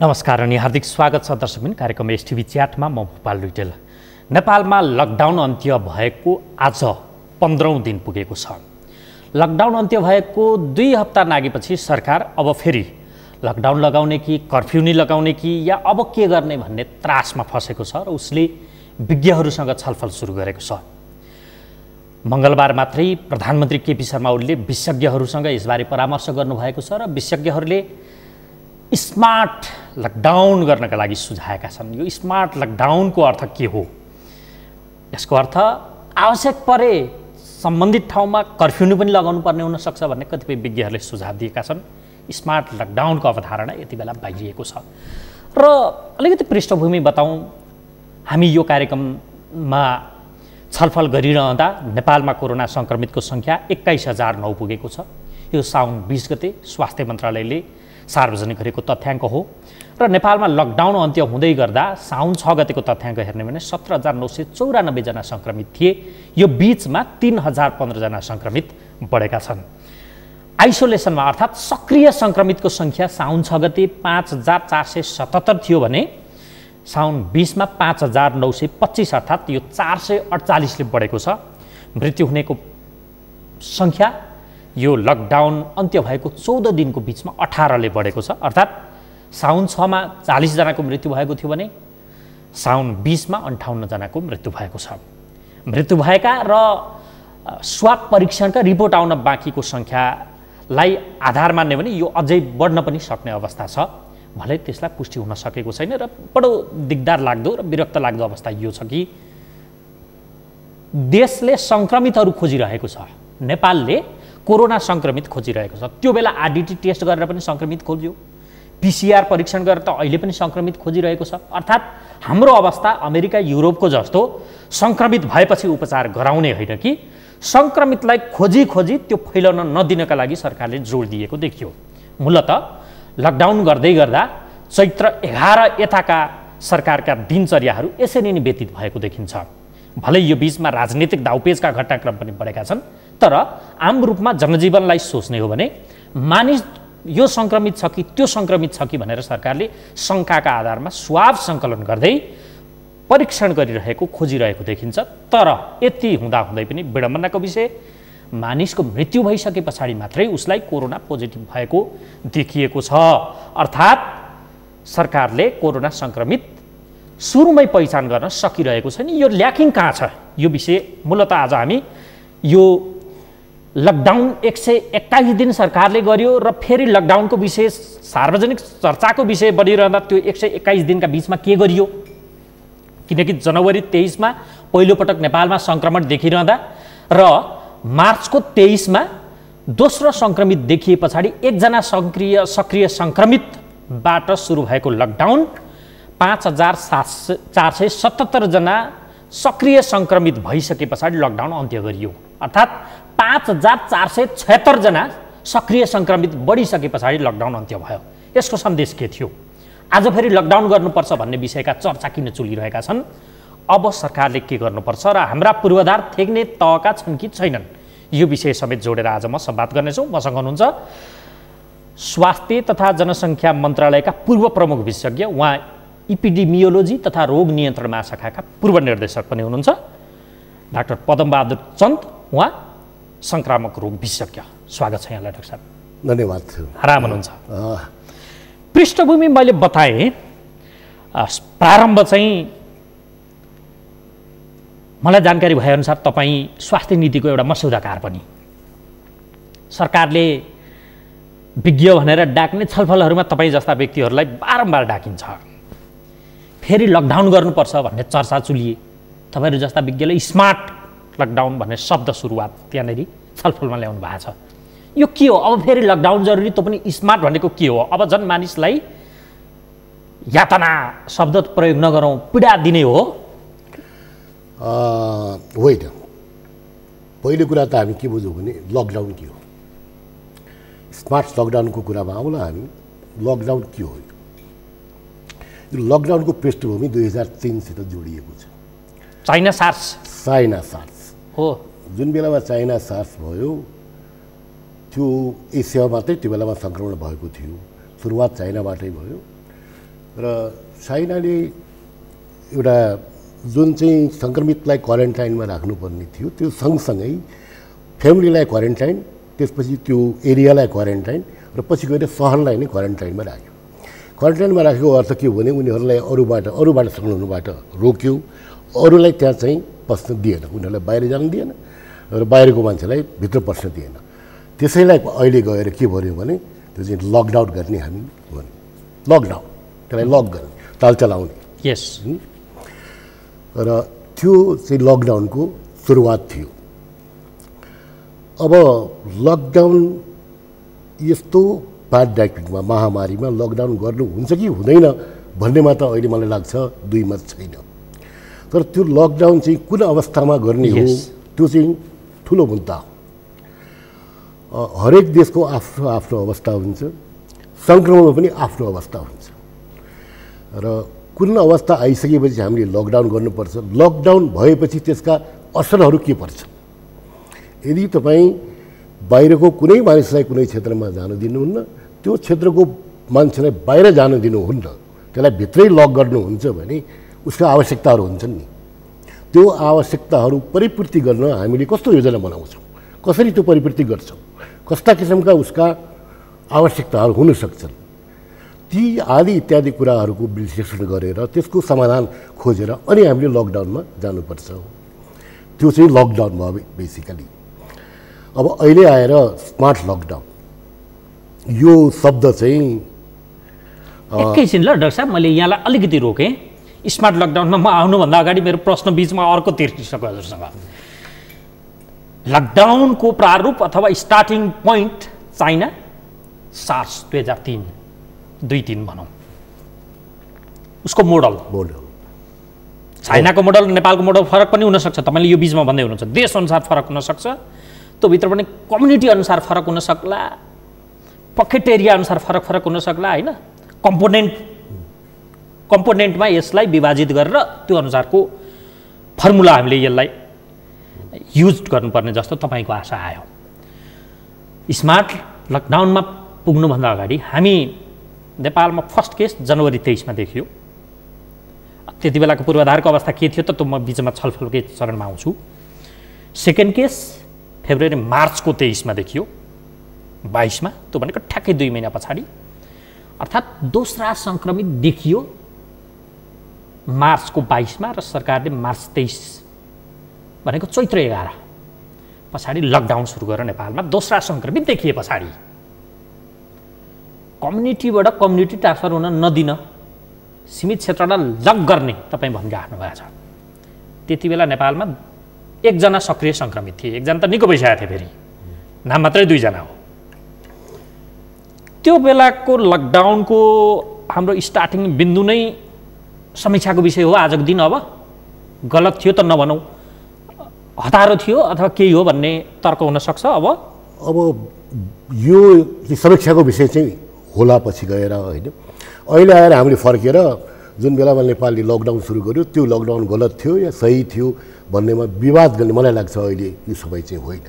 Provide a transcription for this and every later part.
नमस्कार अनि हार्दिक स्वागत छ दर्शकबिन कार्यक्रम एसटिभी च्याटमा म भोपाल रिटेल। नेपालमा लकडाउन अन्त्य भएको आज 15औं दिन पुगेको छ। लकडाउन अन्त्य भएको 2 हप्ता नागेपछि सरकार अब फेरि लकडाउन लगाउने कि कर्फ्यू नै लगाउने कि या अब के गर्ने भन्ने त्रासमा फसेको छ र उसले विज्ञहरूसँग छलफल सुरु गरेको छ। मंगलबार मात्रै प्रधानमन्त्री केपी शर्मा ओलीले विशेषज्ञहरूसँग यसबारे परामर्श गर्नुभएको छ र विशेषज्ञहरूले स्मार्ट लकडाउन गर्नका लागि सुझाएका छन्। यो स्मार्ट लकडाउनको अर्थ के हो? यसको अर्थ आवश्यक परे सम्बन्धित ठाउँमा कर्फ्यू पनि लगाउनु पर्ने हुन सक्छ भन्ने कतिपय विज्ञहरूले सुझाव दिएका छन्। स्मार्ट लकडाउनको अवधारणा यति बेला बाहिरिएको छ र अलिकति पृष्ठभूमि बताउँ। हामी यो कार्यक्रममा छलफल गरिरहँदा नेपालमा कोरोना संक्रमितको संख्या 21,009 पुगेको छ। यो साउन 20 गते स्वास्थ्य मन्त्रालयले सार्वजनिक गरेको तथ्याङ्क हो र नेपालमा लकडाउन अन्त्य हुँदै गर्दा साउन 6 गतेको तथ्याङ्क हेर्ने भने 17,994 जना संक्रमित थिए। यो बीचमा 3,015 जना संक्रमित बढेका छन्। आइसोलेसनमा अर्थात् सक्रिय संक्रमितको संख्या साउन 6 गते 5,477 थियो भने साउन 20 मा 5,925 अर्थात् यो 448 ले बढेको छ। मृत्यु हुनेको संख्या यो लकडाउन अन्त्य भएको 14 दिनको बीचमा 18 ले बढेको छ। अर्थात् साउन 6 मा 40 जनाको मृत्यु भएको थियो भने साउन 20 मा 58 जनाको मृत्यु भएको छ। मृत्यु भएका र स्वाब परीक्षणका रिपोर्ट आउन बाँकीको संख्यालाई आधार मान्ने भने यो अझै बढ्न पनि सक्ने अवस्था छ। भलै त्यसलाई पुष्टि हुन सकेको छैन र बडो दिगदार लाग्दो र विरक्त लाग्दो अवस्था यो छ कि देशले संक्रमितहरू खोजिरहेको छ। नेपालले कोरोना संक्रमित खोजिरहेको छ। त्यो बेला आरडीटी टेस्ट गरेर पनि संक्रमित खोज्यो, पीसीआर परीक्षण गरेर त अहिले पनि संक्रमित खोजिरहेको छ। अर्थात् हाम्रो अवस्था अमेरिका युरोपको जस्तो संक्रमित भएपछि उपचार गराउने होइन कि संक्रमितलाई खोजी त्यो फैलन नदिनका लागि सरकारले जोड दिएको देखियो। मूलतः लकडाउन गर्दै गर्दा चैत्र 11 यताका सरकारका दिनचर्याहरू यसरी नै व्यतीत भएको देखिन्छ। भलै यो बीचमा राजनीतिक दाउपेचका घटनाक्रम पनि बढेका छन्, तर आम रूपमा जनजीवनलाई सोच्ने हो भने मानिस यो संक्रमित छ कि त्यो संक्रमित छ कि भनेर सरकारले शङ्काका आधारमा स्वाब सङ्कलन गर्दै परीक्षण गरिरहेको खोजिरहेको देखिन्छ। तर यति हुँदाहुँदै पनि विडम्बनाको विषय मानिसको मृत्यु भइसके पछाडि मात्रै उसलाई कोरोना पोजिटिभ भएको देखिएको छ। अर्थात् सरकारले कोरोना संक्रमित सुरुमै पहिचान गर्न सकिरहेको छैन। यो ल्याकिङ कहाँ छ? यो विषय मूलतः आज हामी यो लकडाउन 121 दिन सरकारले गर्यो र फेरि लकडाउनको विषय सार्वजनिक चर्चाको विषय बढिरहँदा त्यो 121 दिनका बीचमा के गरियो? किनकि जनवरी 23 मा पहिलोपटक नेपालमा संक्रमण देखिरहँदा र मार्चको 23 मा दोस्रो संक्रमित देखिए पछाडि एकजना सक्रिय संक्रमितबाट सुरु भएको लकडाउन 5,477 जना सक्रिय संक्रमित भइसके पछाडि लकडाउन अन्त्य गरियो। अर्थात् 5,476 जना सक्रिय संक्रमित बढिसके पछाडि लकडाउन अन्त्य भयो। यसको सन्देश के थियो? आज फेरि लकडाउन गर्नुपर्छ भन्ने विषयका चर्चा किन चलिरहेका छन्? अब सरकारले के गर्नुपर्छ र हाम्रा पूर्वाधार थेग्ने तहका छन् कि छैनन्? यो विषय समेत जोडेर आज म संवाद गर्नेछु। मसँग हुनुहुन्छ स्वास्थ्य तथा जनसङ्ख्या मन्त्रालयका पूर्व प्रमुख विशेषज्ञ, उहाँ इपिडेमियोलोजी तथा रोग नियन्त्रण महाशाखाका पूर्व निर्देशक पनि हुनुहुन्छ डाक्टर पदमबहादुर चन्द, उहाँ संक्रामक रोग विशेषज्ञ। स्वागत छ यहाँलाई डाक्टर साहब। धन्यवाद। आराम हुनुहुन्छ? पृष्ठभूमि मैले बताएँ। प्रारम्भ चाहिँ मलाई जानकारी भएअनुसार तपाईँ स्वास्थ्य नीतिको एउटा मस्यौदाकार पनि सरकारले विज्ञ भनेर डाक्ने छलफलहरूमा तपाईँ जस्ता व्यक्तिहरूलाई बारम्बार डाकिन्छ। फेरि लकडाउन गर्नुपर्छ भन्ने चर्चा चुलिए। तपाईँहरू जस्ता विज्ञले स्मार्ट लकडाउन भन्ने शब्द सुरुवात त्यहाँनिर छलफलमा ल्याउनु भएको छ। यो के हो? अब फेरि लकडाउन जरुरी, त पनि स्मार्ट भनेको के हो? अब झन् मानिसलाई यातना शब्द प्रयोग नगरौँ, पीडा दिने हो? होइन। पहिलो कुरा त हामी के बुझौँ भने लकडाउन के हो? स्मार्ट लकडाउनको कुरामा आउँला हामी। लकडाउन के हो? यो लकडाउनको पृष्ठभूमि 2003 सित जोडिएको छ। चाइना सार्स हो। जुन बेलामा चाइना सार्स भयो त्यो एसिया मात्रै त्यो बेलामा सङ्क्रमण भएको थियो। सुरुवात चाइनाबाटै भयो र चाइनाले एउटा जुन चाहिँ सङ्क्रमितलाई क्वारेन्टाइनमा राख्नुपर्ने थियो त्यो सँगसँगै फ्यामिलीलाई क्वारेन्टाइन, त्यसपछि त्यो एरियालाई क्वारेन्टाइन र पछि गएर सहरलाई नै क्वारेन्टाइनमा राख्यो। क्वारेन्टाइनमा राखेको अर्थ के हो भने उनीहरूलाई अरूबाट संक्रमणबाट रोक्यो, अरूलाई त्यहाँ चाहिँ पस्न दिएन, उनीहरूलाई बाहिर जान दिएन र बाहिरको मान्छेलाई भित्र पस्न दिएन। त्यसैलाई अहिले गएर के भन्यो भने त्यो चाहिँ लकडाउन गर्ने हामी भन्यो, लकडाउन, त्यसलाई लक गर्ने, ताल चलाउने। यस। र त्यो चाहिँ लकडाउनको सुरुवात थियो। अब लकडाउन यस्तो पेन्डेमिकमा, महामारीमा लकडाउन गर्नु हुन्छ कि हुँदैन भन्नेमा त अहिले मलाई लाग्छ दुई मत छैन। तर त्यो लकडाउन चाहिँ कुन अवस्थामा गर्ने हो त्यो चाहिँ ठुलो मुद्दा हो। हरेक देशको आफ्नो आफ्नो अवस्था हुन्छ, सङ्क्रमणमा पनि आफ्नो अवस्था हुन्छ र कुन अवस्था आइसकेपछि हामीले लकडाउन गर्नुपर्छ। लकडाउन भएपछि त्यसका असरहरू के पर्छ? यदि तपाईँ बाहिरको कुनै मानिसलाई कुनै क्षेत्रमा जान दिनुहुन्न, त्यो क्षेत्रको मान्छेलाई बाहिर जान दिनुहुन्न, त्यसलाई भित्रै लक गर्नुहुन्छ भने उसका आवश्यकताहरू हुन्छन् नि। त्यो आवश्यकताहरू परिपूर्ति गर्न हामीले कस्तो योजना बनाउँछौँ, कसरी त्यो परिपूर्ति गर्छौँ, कस्ता किसिमका उसका आवश्यकताहरू हुन सक्छन्, ती आदि इत्यादि कुराहरूको विश्लेषण गरेर त्यसको समाधान खोजेर अनि हामीले लकडाउनमा जानुपर्छ। त्यो चाहिँ लकडाउन भयो बेसिकली। अब अहिले आएर स्मार्ट लकडाउन, यो शब्द चाहिँ एकैछिन ल डाक्टर साहब, मैले यहाँलाई अलिकति रोकेँ। स्मार्ट लकडाउनमा म आउनुभन्दा अगाडि मेरो प्रश्न बिचमा अर्को तिर्किसक्यो हजुरसँग। लकडाउनको प्रारूप अथवा स्टार्टिङ पोइन्ट चाइना सार्स 2003 भनौँ, उसको मोडल चाइनाको मोडल नेपालको मोडल फरक पनि हुनसक्छ, तपाईँले यो बिचमा भन्दै हुनुहुन्छ। देशअनुसार फरक हुनसक्छ, त्यो भित्र पनि कम्युनिटी अनुसार फरक हुन सक्ला, पकेट एरिया अनुसार फरक हुन सक्ला, होइन? कम्पोनेन्टमा यसलाई विभाजित गरेर त्यो अनुसारको फर्मुला हामीले यसलाई युज गर्नुपर्ने जस्तो तपाईँको आशा आयो। स्मार्ट लकडाउनमा पुग्नुभन्दा अगाडि हामी नेपालमा फर्स्ट केस जनवरी 23 देखियो। त्यति बेलाको पूर्वाधारको अवस्था के थियो त त्यो म बिचमा छलफलकै चरणमा आउँछु। सेकेन्ड केस फेब्रुअरी मार्चको 23 देखियो, 22 त्यो भनेको ठ्याक्कै 2 महिना पछाडि, अर्थात् दोस्रा सङ्क्रमित देखियो मार्चको 22 र सरकारले मार्च 23 भनेको चैत्र 11 पछाडि लकडाउन सुरु गरेर नेपालमा दोस्रा सङ्क्रमित देखिए पछाडि कम्युनिटीबाट कम्युनिटी ट्रान्सफर हुन नदिन, सीमित क्षेत्रलाई लक गर्ने तपाईँ भनिराख्नु भएको छ। त्यति बेला नेपालमा 1 जना सक्रिय सङ्क्रमित थिए, 1 जना त निको भइसकेको थियो, फेरि नाम मात्रै 2 जना हो। त्यो बेलाको लकडाउनको हाम्रो स्टार्टिङ बिन्दु नै समीक्षाको विषय हो आजको दिन। अब गलत थियो त नभनौँ, हतारो थियो अथवा केही हो भन्ने तर्क हुनसक्छ। अब यो समीक्षाको विषय चाहिँ होला पछि गएर, होइन? अहिले आएर हामीले फर्केर जुन बेलामा नेपालले लकडाउन सुरु गर्यो त्यो लकडाउन गलत थियो या सही थियो भन्नेमा विवाद गर्ने मलाई लाग्छ अहिले यो समय चाहिँ होइन।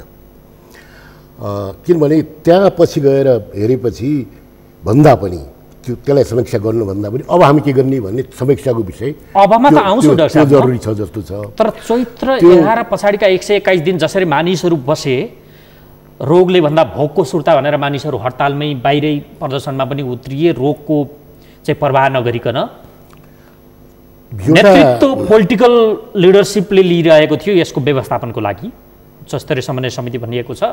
किनभने त्यहाँ पछि गएर हेरेपछि भन्दा पनि त्यसलाई समीक्षा गर्नुभन्दा पनि अब हामी के गर्ने भन्ने समीक्षाको विषय अबमा त आउँछु डाक्टर साहब, जरुरी छ जस्तो छ। तर चैत्र 11 पछाडिका 121 दिन जसरी मानिसहरू बसे, रोगले भन्दा भोकको सुर्ता भनेर मानिसहरू हडतालमै बाहिरै प्रदर्शनमा पनि उत्रिए, रोगको चाहिँ प्रवाह नगरिकन नेतृत्व पोलिटिकल लिडरसिपले लिइरहेको थियो यसको व्यवस्थापनको लागि। उच्चस्तरीय समन्वय समिति भनिएको छ,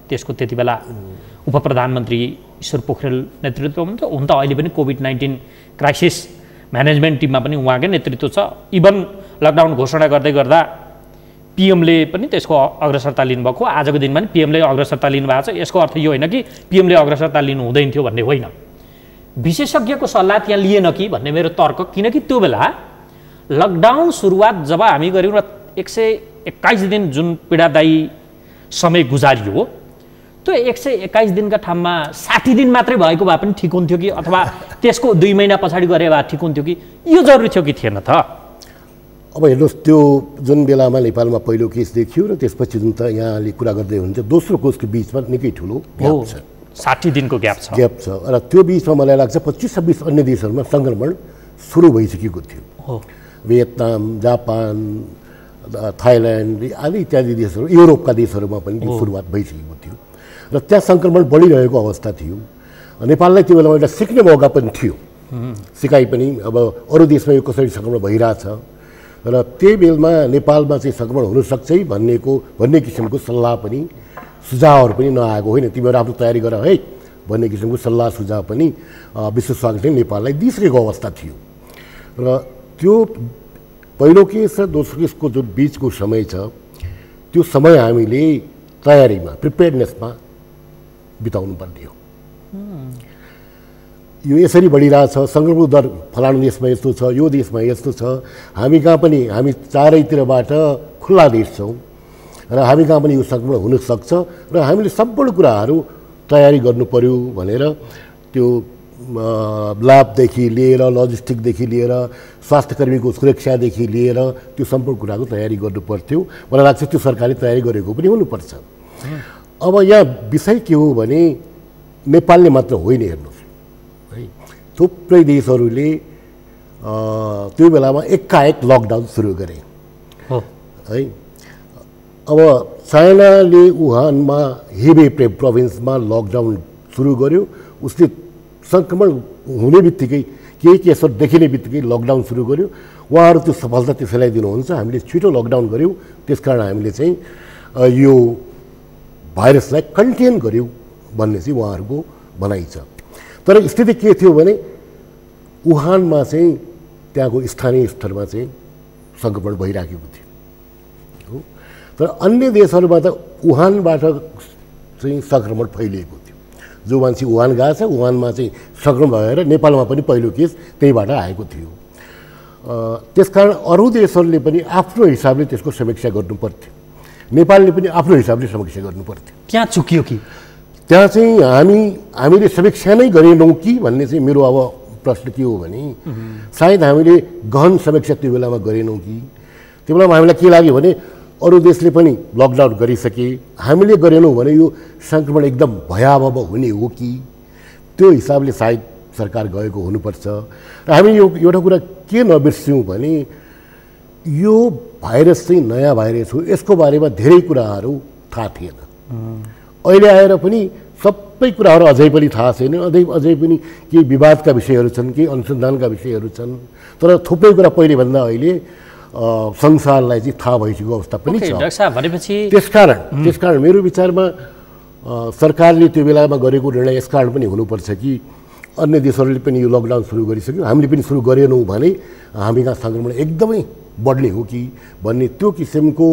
त्यसको त्यति बेला उप प्रधानमन्त्री ईश्वर पोखरेल नेतृत्व हुनुहुन्छ। हुन त अहिले पनि कोभिड-19 क्राइसिस म्यानेजमेन्ट टिममा पनि उहाँकै नेतृत्व छ। इभन लकडाउन घोषणा गर्दै गर्दा पीएमले पनि त्यसको अग्रसरता लिनुभएको, आजको दिनमा पनि पीएमले अग्रसरता लिनुभएको छ। यसको अर्थ यो होइन कि पीएमले अग्रसरता लिनु हुँदैन थियो भन्ने होइन, विशेषज्ञको सल्लाह त्यहाँ लिएन कि भन्ने मेरो तर्क। किनकि त्यो बेला लकडाउन सुरुवात जब हामी गऱ्यौँ र 121 दिन जुन पीडादायी समय गुजारियो, त्यो 121 दिनका ठाउँमा 60 दिन मात्रै भएको भए पनि ठिक हुन्थ्यो कि, अथवा त्यसको 2 महिना पछाडि गरे भए ठिक हुन्थ्यो कि, यो जरुरी थियो कि थिएन त? अब हेर्नुहोस्, त्यो जुन बेलामा नेपालमा पहिलो केस देखियो र त्यसपछि जुन त यहाँले कुरा गर्दै हुनुहुन्छ दोस्रो केसको बिचमा निकै ठुलो ग्याप छ, 60 दिनको ग्याप छ र त्यो बिचमा मलाई लाग्छ 25-26 अन्य देशहरूमा सङ्क्रमण सुरु भइसकेको थियो। भियतनाम, जापान, थाइल्यान्ड आदि इत्यादि देशहरू, युरोपका देशहरूमा पनि सुरुवात भइसकेको थियो र त्यहाँ सङ्क्रमण बढिरहेको अवस्था थियो। नेपाललाई त्यो बेलामा एउटा सिक्ने मौका पनि थियो, सिकाइ पनि अब अरू देशमा यो कसरी सङ्क्रमण भइरहेछ र त्यही बेलमा नेपालमा चाहिँ सङ्क्रमण हुनसक्छ है भन्ने किसिमको सल्लाह पनि सुझावहरू पनि नआएको होइन। तिमीहरू आफ्नो तयारी गर है भन्ने किसिमको सल्लाह सुझाव पनि विश्व स्वास्थ्य नेपाललाई दिइसकेको अवस्था थियो र त्यो पहिलो केस र दोस्रो केसको जुन बिचको समय छ त्यो समय हामीले तयारीमा प्रिपेयर्डनेसमा बिताउनु पर्ने हो। यो यसरी बढिरहेछ, सङ्क्रमण दर फलानु देशमा यस्तो छ, यो देशमा यस्तो छ, हामी कहाँ पनि हामी चारैतिरबाट खुल्ला देश छौँ र हामी कहाँ पनि यो सङ्क्रमण हुनसक्छ र हामीले सम्पूर्ण कुराहरू तयारी गर्नु पर्यो भनेर त्यो ल्याबदेखि लिएर लजिस्टिकदेखि लिएर स्वास्थ्यकर्मीको सुरक्षादेखि लिएर त्यो सम्पूर्ण कुराको तयारी गर्नु पर्थ्यो। मलाई लाग्छ त्यो सरकारले तयारी गरेको पनि हुनुपर्छ। अब यहाँ विषय के हो भने नेपालले मात्र होइन, हेर्नुहोस् है, थुप्रै देशहरूले त्यो बेलामा एकाएक लकडाउन सुरु गरे है। अब चाइनाले वुहानमा हेबे प्रोभिन्समा लकडाउन सुरु गर्यो, उसले सङ्क्रमण हुने बित्तिकै केही केसहरू देखिने बित्तिकै लकडाउन सुरु गर्यो। उहाँहरू त्यो सफलता त्यसैलाई दिनुहुन्छ, हामीले छिटो लकडाउन गऱ्यौँ, त्यसकारण हामीले चाहिँ यो भाइरसलाई कन्टेन गऱ्यौँ भन्ने चाहिँ उहाँहरूको भनाइ छ। तर स्थिति के थियो भने वुहानमा चाहिँ त्यहाँको स्थानीय स्तरमा चाहिँ सङ्क्रमण भइराखेको थियो हो, तर अन्य देशहरूमा त वुहानबाट चाहिँ सङ्क्रमण फैलिएको थियो। जो मान्छे वुहान गएको छ वुहानमा चाहिँ सङ्क्रमण भएर नेपालमा पनि पहिलो केस त्यहीबाट आएको थियो। त्यसकारण अरू देशहरूले पनि आफ्नो हिसाबले त्यसको समीक्षा गर्नुपर्थ्यो, नेपालले पनि आफ्नो हिसाबले समीक्षा गर्नुपर्थ्यो। त्यहाँ चुकियो कि त्यहाँ चाहिँ हामीले समीक्षा नै गरेनौँ कि भन्ने चाहिँ मेरो अब प्रश्न के हो भने सायद हामीले गहन समीक्षा त्यो बेलामा गरेनौँ कि। त्यो बेलामा हामीलाई के लाग्यो भने अरू देशले पनि लकडाउन गरिसके, हामीले गरेनौँ भने यो सङ्क्रमण एकदम भयावह हुने हो कि, त्यो हिसाबले सायद सरकार गएको हुनुपर्छ। र हामी यो एउटा कुरा के नबिर्स्यौँ भने यो भाइरस चाहिँ नयाँ भाइरस हो, यसको बारेमा धेरै कुराहरू थाहा थिएन। अहिले आएर पनि सबै कुराहरू अझै पनि थाहा छैन, अझै पनि केही विवादका विषयहरू छन्, केही अनुसन्धानका विषयहरू छन्, तर थुप्रै कुरा पहिलेभन्दा अहिले संसारलाई चाहिँ थाहा भइसकेको अवस्था पनि छ। त्यसकारण मेरो विचारमा सरकारले त्यो बेलामा गरेको निर्णय यसकारण पनि हुनुपर्छ कि अन्य देशहरूले पनि यो लकडाउन सुरु गरिसक्यो, हामीले पनि सुरु गरेनौँ भने हामी कहाँ सङ्क्रमण एकदमै बढ्ने हो कि भन्ने त्यो किसिमको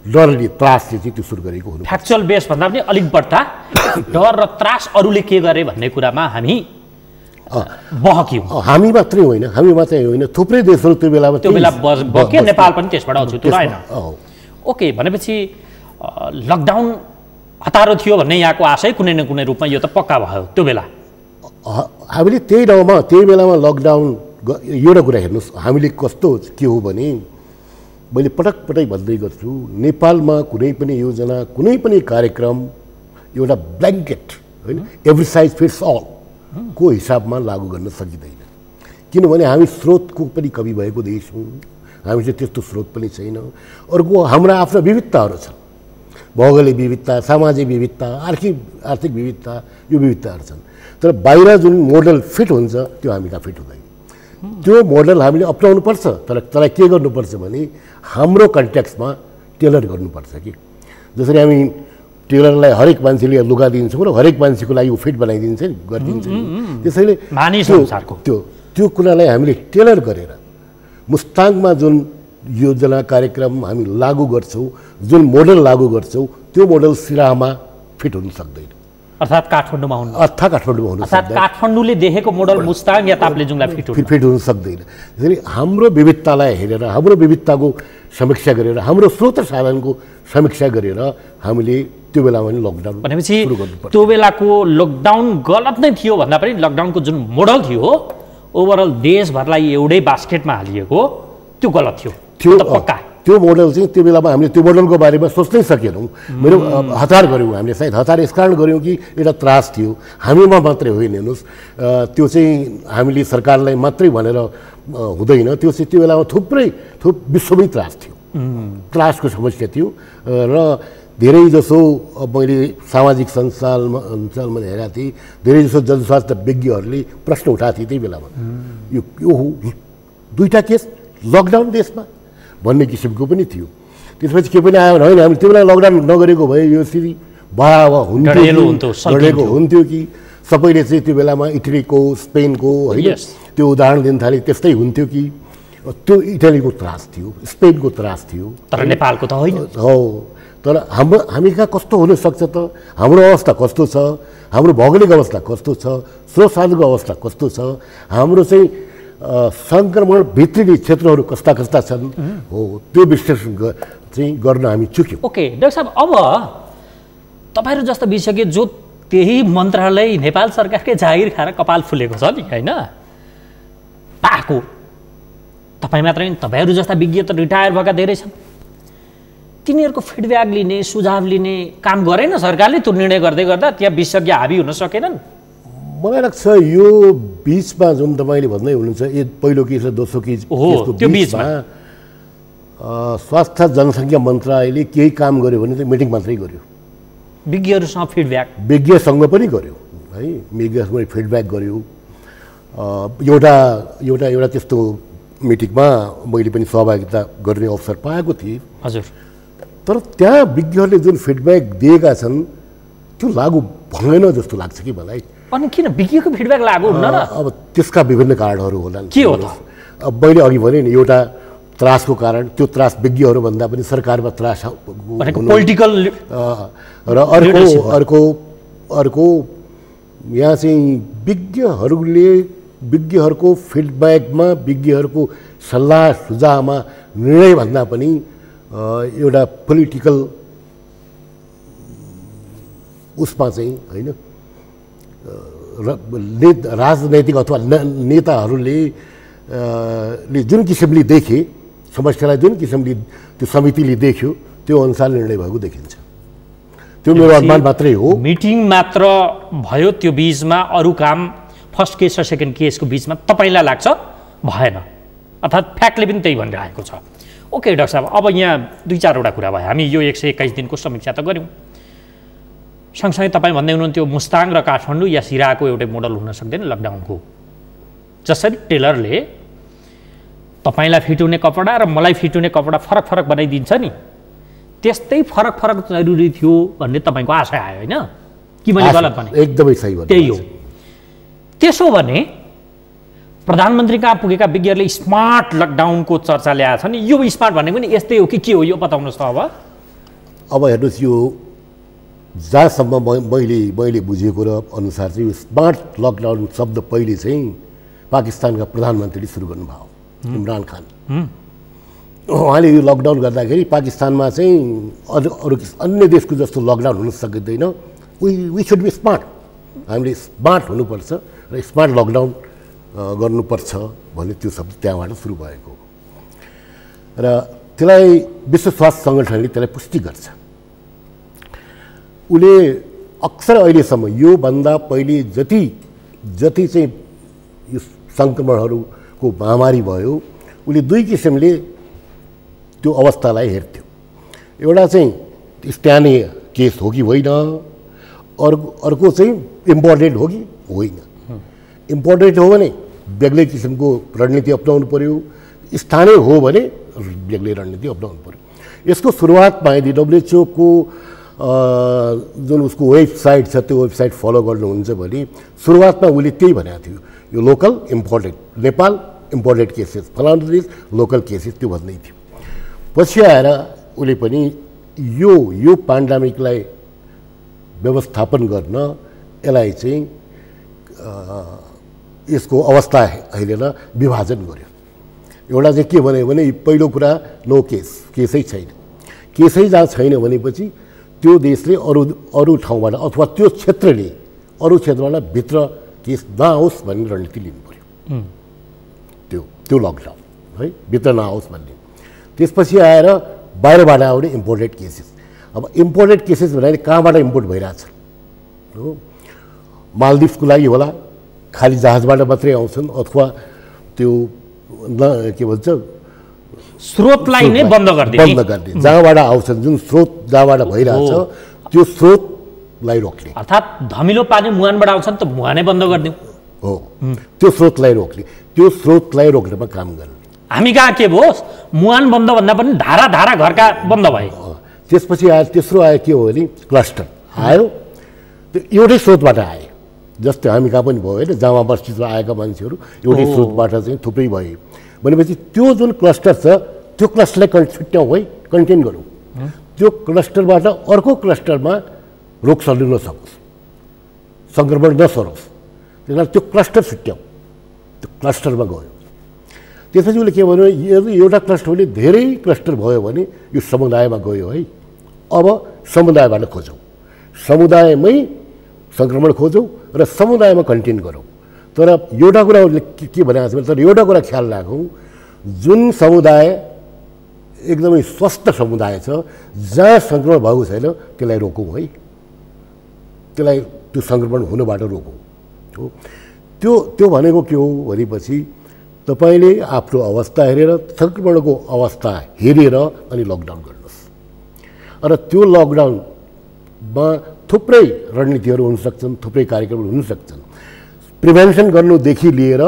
डरले त्रासले चाहिँ त्यो सुरु गरेको हुनु। फ्याक्चुअल बेस भन्दा पनि अलिक बढ्ता डर र त्रास अरूले के गरे भन्ने कुरामा हामी बहक्यौँ। हामी मात्रै होइन, थुप्रै देशहरू त्यो बेला बहक्यो, नेपाल पनि त्यसबाट अछुतो रहेन। ओके, भनेपछि लकडाउन हतारो थियो भन्ने यहाँको आशय कुनै न कुनै रूपमा यो त पक्का भयो त्यो बेला। हामीले त्यही बेलामा लकडाउन एउटा कुरा हेर्नुहोस्, हामीले कस्तो के हो भने मैले पटक भन्दै गर्छु, नेपालमा कुनै पनि योजना कुनै पनि कार्यक्रम एउटा ब्ल्याङ्केट होइन एभ्री साइज फिट्स अल को हिसाबमा लागू गर्न सकिँदैन, किनभने हामी स्रोतको पनि कमी भएको देश हौँ, हामी चाहिँ त्यस्तो स्रोत पनि छैन। अर्को हाम्रा आफ्ना विविधताहरू छन्, भौगोलिक विविधता, सामाजिक विविधता, आर्थिक विविधता, यो विविधताहरू छन्। तर बाहिर जुन मोडल फिट हुन्छ त्यो हामी कहाँ फिट हुँदैन। त्यो मोडल हामीले अपनाउनुपर्छ, तर त्यसलाई के गर्नुपर्छ भने हाम्रो कन्टेक्स्टमा टेलर गर्नुपर्छ कि जसरी हामी टेलरलाई हरेक मान्छेले लुगा दिन्छौँ र हरेक मान्छेको लागि ऊ फिट बनाइदिन्छ नि, गरिदिन्छ नि, त्यसैले त्यो कुरालाई हामीले टेलर गरेर मुस्ताङमा जुन योजना कार्यक्रम हामी लागू गर्छौँ, जुन मोडल लागू गर्छौँ, त्यो मोडल सिराहामा फिट हुन सक्दैन, अर्थात् काठमाडौँमा हुनु सक्दैन। काठमाडौँले देखेको मोडल मुस्ताङ या ताप्लेजुङलाई फिट हुन सक्दैन। त्यसैले हाम्रो विविधतालाई हेरेर, हाम्रो विविधताको समीक्षा गरेर, हाम्रो स्रोत साधनको समीक्षा गरेर हामीले त्यो बेलामा पनि लकडाउन भनेपछि त्यो बेलाको लकडाउन गलत नै थियो भन्दा पनि लकडाउनको जुन मोडल थियो ओभरअल देशभरलाई एउटै बास्केटमा हालिएको त्यो गलत थियो। पक्का त्यो मोडल चाहिँ त्यो बेलामा हामीले त्यो मोडलको बारेमा सोच्नै सकेनौँ। मेरो हतार गऱ्यौँ हामीले, सायद हतार यस कारण गऱ्यौँ कि एउटा त्रास थियो हामीमा मात्रै होइन। हेर्नुहोस्, त्यो चाहिँ हामीले सरकारलाई मात्रै भनेर हुँदैन त्यो चाहिँ त्यो बेलामा थुप विश्वमै त्रास थियो, त्रासको समस्या थियो र धेरै जसो मैले सामाजिक सञ्जालमा हेरेका थिएँ, धेरै जसो जनस्वास्थ्य विज्ञहरूले प्रश्न उठाएको थिए त्यही बेलामा यो दुईवटा केस लकडाउन देशमा भन्ने किसिमको पनि थियो। त्यसपछि के पनि आयो होइन, हामीले त्यो बेला लकडाउन नगरेको भए यो स्थिति भयावह हुन्थ्यो कि सबैले चाहिँ त्यो बेलामा इटलीको स्पेनको होइन त्यो उदाहरण दिन थाले त्यस्तै हुन्थ्यो कि त्यो इटलीको त्रास थियो, स्पेनको त्रास थियो, तर नेपालको त होइन। हो, तर हामी कहाँ कस्तो हुनसक्छ त, हाम्रो अवस्था कस्तो छ, हाम्रो भौगोलिक अवस्था कस्तो छ, स्रोत साधनको अवस्था कस्तो छ, हाम्रो चाहिँ सङ्क्रमण भित्री क्षेत्रहरू कस्ता छन्, हो त्यो विश्लेषण चाहिँ गर्न हामी चुक्यौँ। ओके डाक्टर साहब, अब तपाईँहरू जस्तो विशेषज्ञ जो त्यही मन्त्रालय नेपाल सरकारकै जागिर खाएर कपाल फुलेको छ नि होइन पाएको, तपाईँ मात्रै तपाईँहरू जस्ता विज्ञ त रिटायर भएका धेरै छन्, तिनीहरूको फिडब्याक लिने सुझाव लिने काम गरेन सरकारले? त्यो निर्णय गर्दै गर्दा त्यहाँ विशेषज्ञ हाबी हुन सकेनन्? मलाई लाग्छ यो बिचमा जुन तपाईँले भन्दै हुनुहुन्छ पहिलो केस र दोस्रो केसको बिचमा स्वास्थ्य जनसङ्ख्या मन्त्रालयले केही काम गर्यो भने चाहिँ मिटिङ मात्रै गर्यो, विज्ञहरूसँग फिडब्याक विज्ञसँग पनि गर्यो है, विज्ञसँग फिडब्याक गर्यो। एउटा त्यस्तो मिटिङमा मैले पनि सहभागिता गर्ने अवसर पाएको थिएँ। हजुर, तर त्यहाँ विज्ञहरूले जुन फिडब्याक दिएका छन् त्यो लागू भएन जस्तो लाग्छ कि मलाई। अनि किन विज्ञको फिडब्याक लागू हुन्न र? अब त्यसका विभिन्न कारणहरू होलान्। के हो त? अब मैले अघि भने नि एउटा त्रासको कारण, त्यो त्रास विज्ञहरूभन्दा पनि सरकारमा त्रास पोलिटिकल र अर्को यहाँ चाहिँ विज्ञहरूको फिडब्याकमा विज्ञहरूको सल्लाह सुझावमा निर्णय भन्दा पनि एउटा पोलिटिकल उसमा चाहिँ होइन राजनैतिक अथवा नेताहरूले जुन किसिमले देखे समस्यालाई, जुन किसिमले त्यो समितिले देख्यो त्यो अनुसार निर्णय भएको देखिन्छ। त्यो मेरो अनुमान मात्रै हो। मिटिङ मात्र भयो, त्यो बिचमा अरू काम फर्स्ट केस र सेकेन्ड केसको बिचमा तपाईँलाई लाग्छ भएन, अर्थात् फ्याक्टले पनि त्यही भनिरहेको छ। ओके डाक्टर साहब, अब यहाँ दुई चारवटा कुरा भयो। हामी यो 121 दिनको समीक्षा त गऱ्यौँ, सँगसँगै तपाईँ भन्दै हुनुहुन्थ्यो मुस्ताङ र काठमाडौँ या सिराको एउटै मोडल हुन सक्दैन लकडाउनको। जसरी टेलरले तपाईँलाई फिट हुने कपडा र मलाई फिट हुने कपडा फरक बनाइदिन्छ नि, त्यस्तै फरक जरुरी थियो भन्ने तपाईँको आशा आयो होइन कि मैले गलत भने? एकदमै सही हो, त्यही हो। त्यसो भने प्रधानमन्त्री कहाँ पुगेका विज्ञहरूले स्मार्ट लकडाउनको चर्चा ल्याएको छ नि, यो स्मार्ट भनेको नि यस्तै हो कि के हो यो बताउनुहोस् त। अब हेर्नुहोस्, यो जहाँसम्म मैले बुझेको र अनुसार चाहिँ यो स्मार्ट लकडाउन शब्द पहिले चाहिँ पाकिस्तानका प्रधानमन्त्रीले सुरु गर्नुभयो, इमरान खान। उहाँले यो लकडाउन गर्दाखेरि पाकिस्तानमा चाहिँ अरू अन्य देशको जस्तो लकडाउन हुन सक्दैन, वी सुड बी स्मार्ट, हामीले स्मार्ट हुनुपर्छ र स्मार्ट लकडाउन गर्नुपर्छ भन्ने त्यो शब्द त्यहाँबाट सुरु भएको र त्यसलाई विश्व स्वास्थ्य सङ्गठनले त्यसलाई पुष्टि गर्छ। उसले अक्सर अहिलेसम्म योभन्दा पहिले जति चाहिँ यो सङ्क्रमणहरूको महामारी भयो उसले दुई किसिमले त्यो अवस्थालाई हेर्थ्यो। एउटा चाहिँ स्थानीय केस हो कि होइन, अर्को चाहिँ इम्पोर्टेड हो कि होइन। इम्पोर्टेड हो भने बेग्लै किसिमको रणनीति अपनाउनु पर्यो, स्थानीय हो भने बेग्लै रणनीति अपनाउनु पर्यो। यसको सुरुवातमा यदि WHO को जुन उसको वेबसाइट छ त्यो वेबसाइट फलो गर्नुहुन्छ भने सुरुवातमा उसले त्यही भनेको थियो, यो local imported, Nepal imported cases, फलानु देश लोकल केसेस, त्यो भन्दै थियो। पछि आएर उसले पनि यो पेन्डेमिकलाई व्यवस्थापन गर्न यसलाई चाहिँ यसको अवस्था हेरेर विभाजन गर्यो। एउटा चाहिँ के भन्यो भने पहिलो कुरा नो केसै छैन, केसै जहाँ छैन भनेपछि त्यो देशले अरू ठाउँबाट अथवा त्यो क्षेत्रले अरू क्षेत्रबाट भित्र केस नआओस् भन्ने रणनीति लिनु पर्यो। त्यो लकडाउन है, भित्र नआओस् भन्ने। त्यसपछि आएर बाहिरबाट आउने इम्पोर्टेड केसेस। अब इम्पोर्टेड केसेस भन्नाले कहाँबाट इम्पोर्ट भइरहेछ हो, मालदिभ्सको लागि होला, खाली जहाजबाट मात्रै आउँछन् अथवा त्यो के भन्छ स्रोतलाई नै बन्द गरिदिने, जहाँबाट आउँछ जुन स्रोत जहाँबाट भइरहेछ त्यो स्रोतलाई रोक्ने, अर्थात् धमिलो पानी मुहानबाट आउँछ नि त मुहानै बन्द गरिदिउँ हो, त्यो स्रोतलाई रोक्ने, त्यो स्रोतलाई रोक्नेमा काम गर्ने। हामी कहाँ के भयो, मुहान बन्द भन्दा पनि धारा धारा घरका बन्द भए। त्यसपछि आयो, तेस्रो आयो के हो भने क्लस्टर आयो, त्यो एउटै स्रोतबाट आयो। जस्तै हामी कहाँ पनि भयो होइन, जामा बस्तीबाट आएका मान्छेहरू एउटै स्रोतबाट चाहिँ थुप्रै भए भनेपछि त्यो जुन क्लस्टर छ त्यो क्लस्टरलाई छुट्याउँ है, कन्टेन गरौँ, त्यो क्लस्टरबाट अर्को क्लस्टरमा रोग सर्न नसकोस्, सङ्क्रमण नसरोस्, त्यही कारण त्यो क्लस्टर छुट्याउँ, त्यो क्लस्टरमा गयो। त्यसपछि उसले के भन्यो, एउटा क्लस्टर भने धेरै क्लस्टर भयो भने यो समुदायमा गयो है, अब समुदायबाट खोजौँ, समुदायमै सङ्क्रमण खोजौँ र समुदायमा कन्टेन गरौँ। तर एउटा कुरा उसले के भनेको छ भने, तर एउटा कुरा ख्याल राखौँ, जुन समुदाय एकदमै स्वस्थ समुदाय छ, जहाँ सङ्क्रमण भएको छैन त्यसलाई रोकौँ है, त्यसलाई त्यो सङ्क्रमण हुनबाट रोकौँ। हो, त्यो भनेको के हो भनेपछि तपाईँले आफ्नो अवस्था हेरेर, सङ्क्रमणको अवस्था हेरेर अनि लकडाउन गर्नुहोस्। र त्यो लकडाउनमा थुप्रै रणनीतिहरू हुन सक्छन्, थुप्रै कार्यक्रमहरू हुन सक्छन्। प्रिभेन्सन गर्नुदेखि लिएर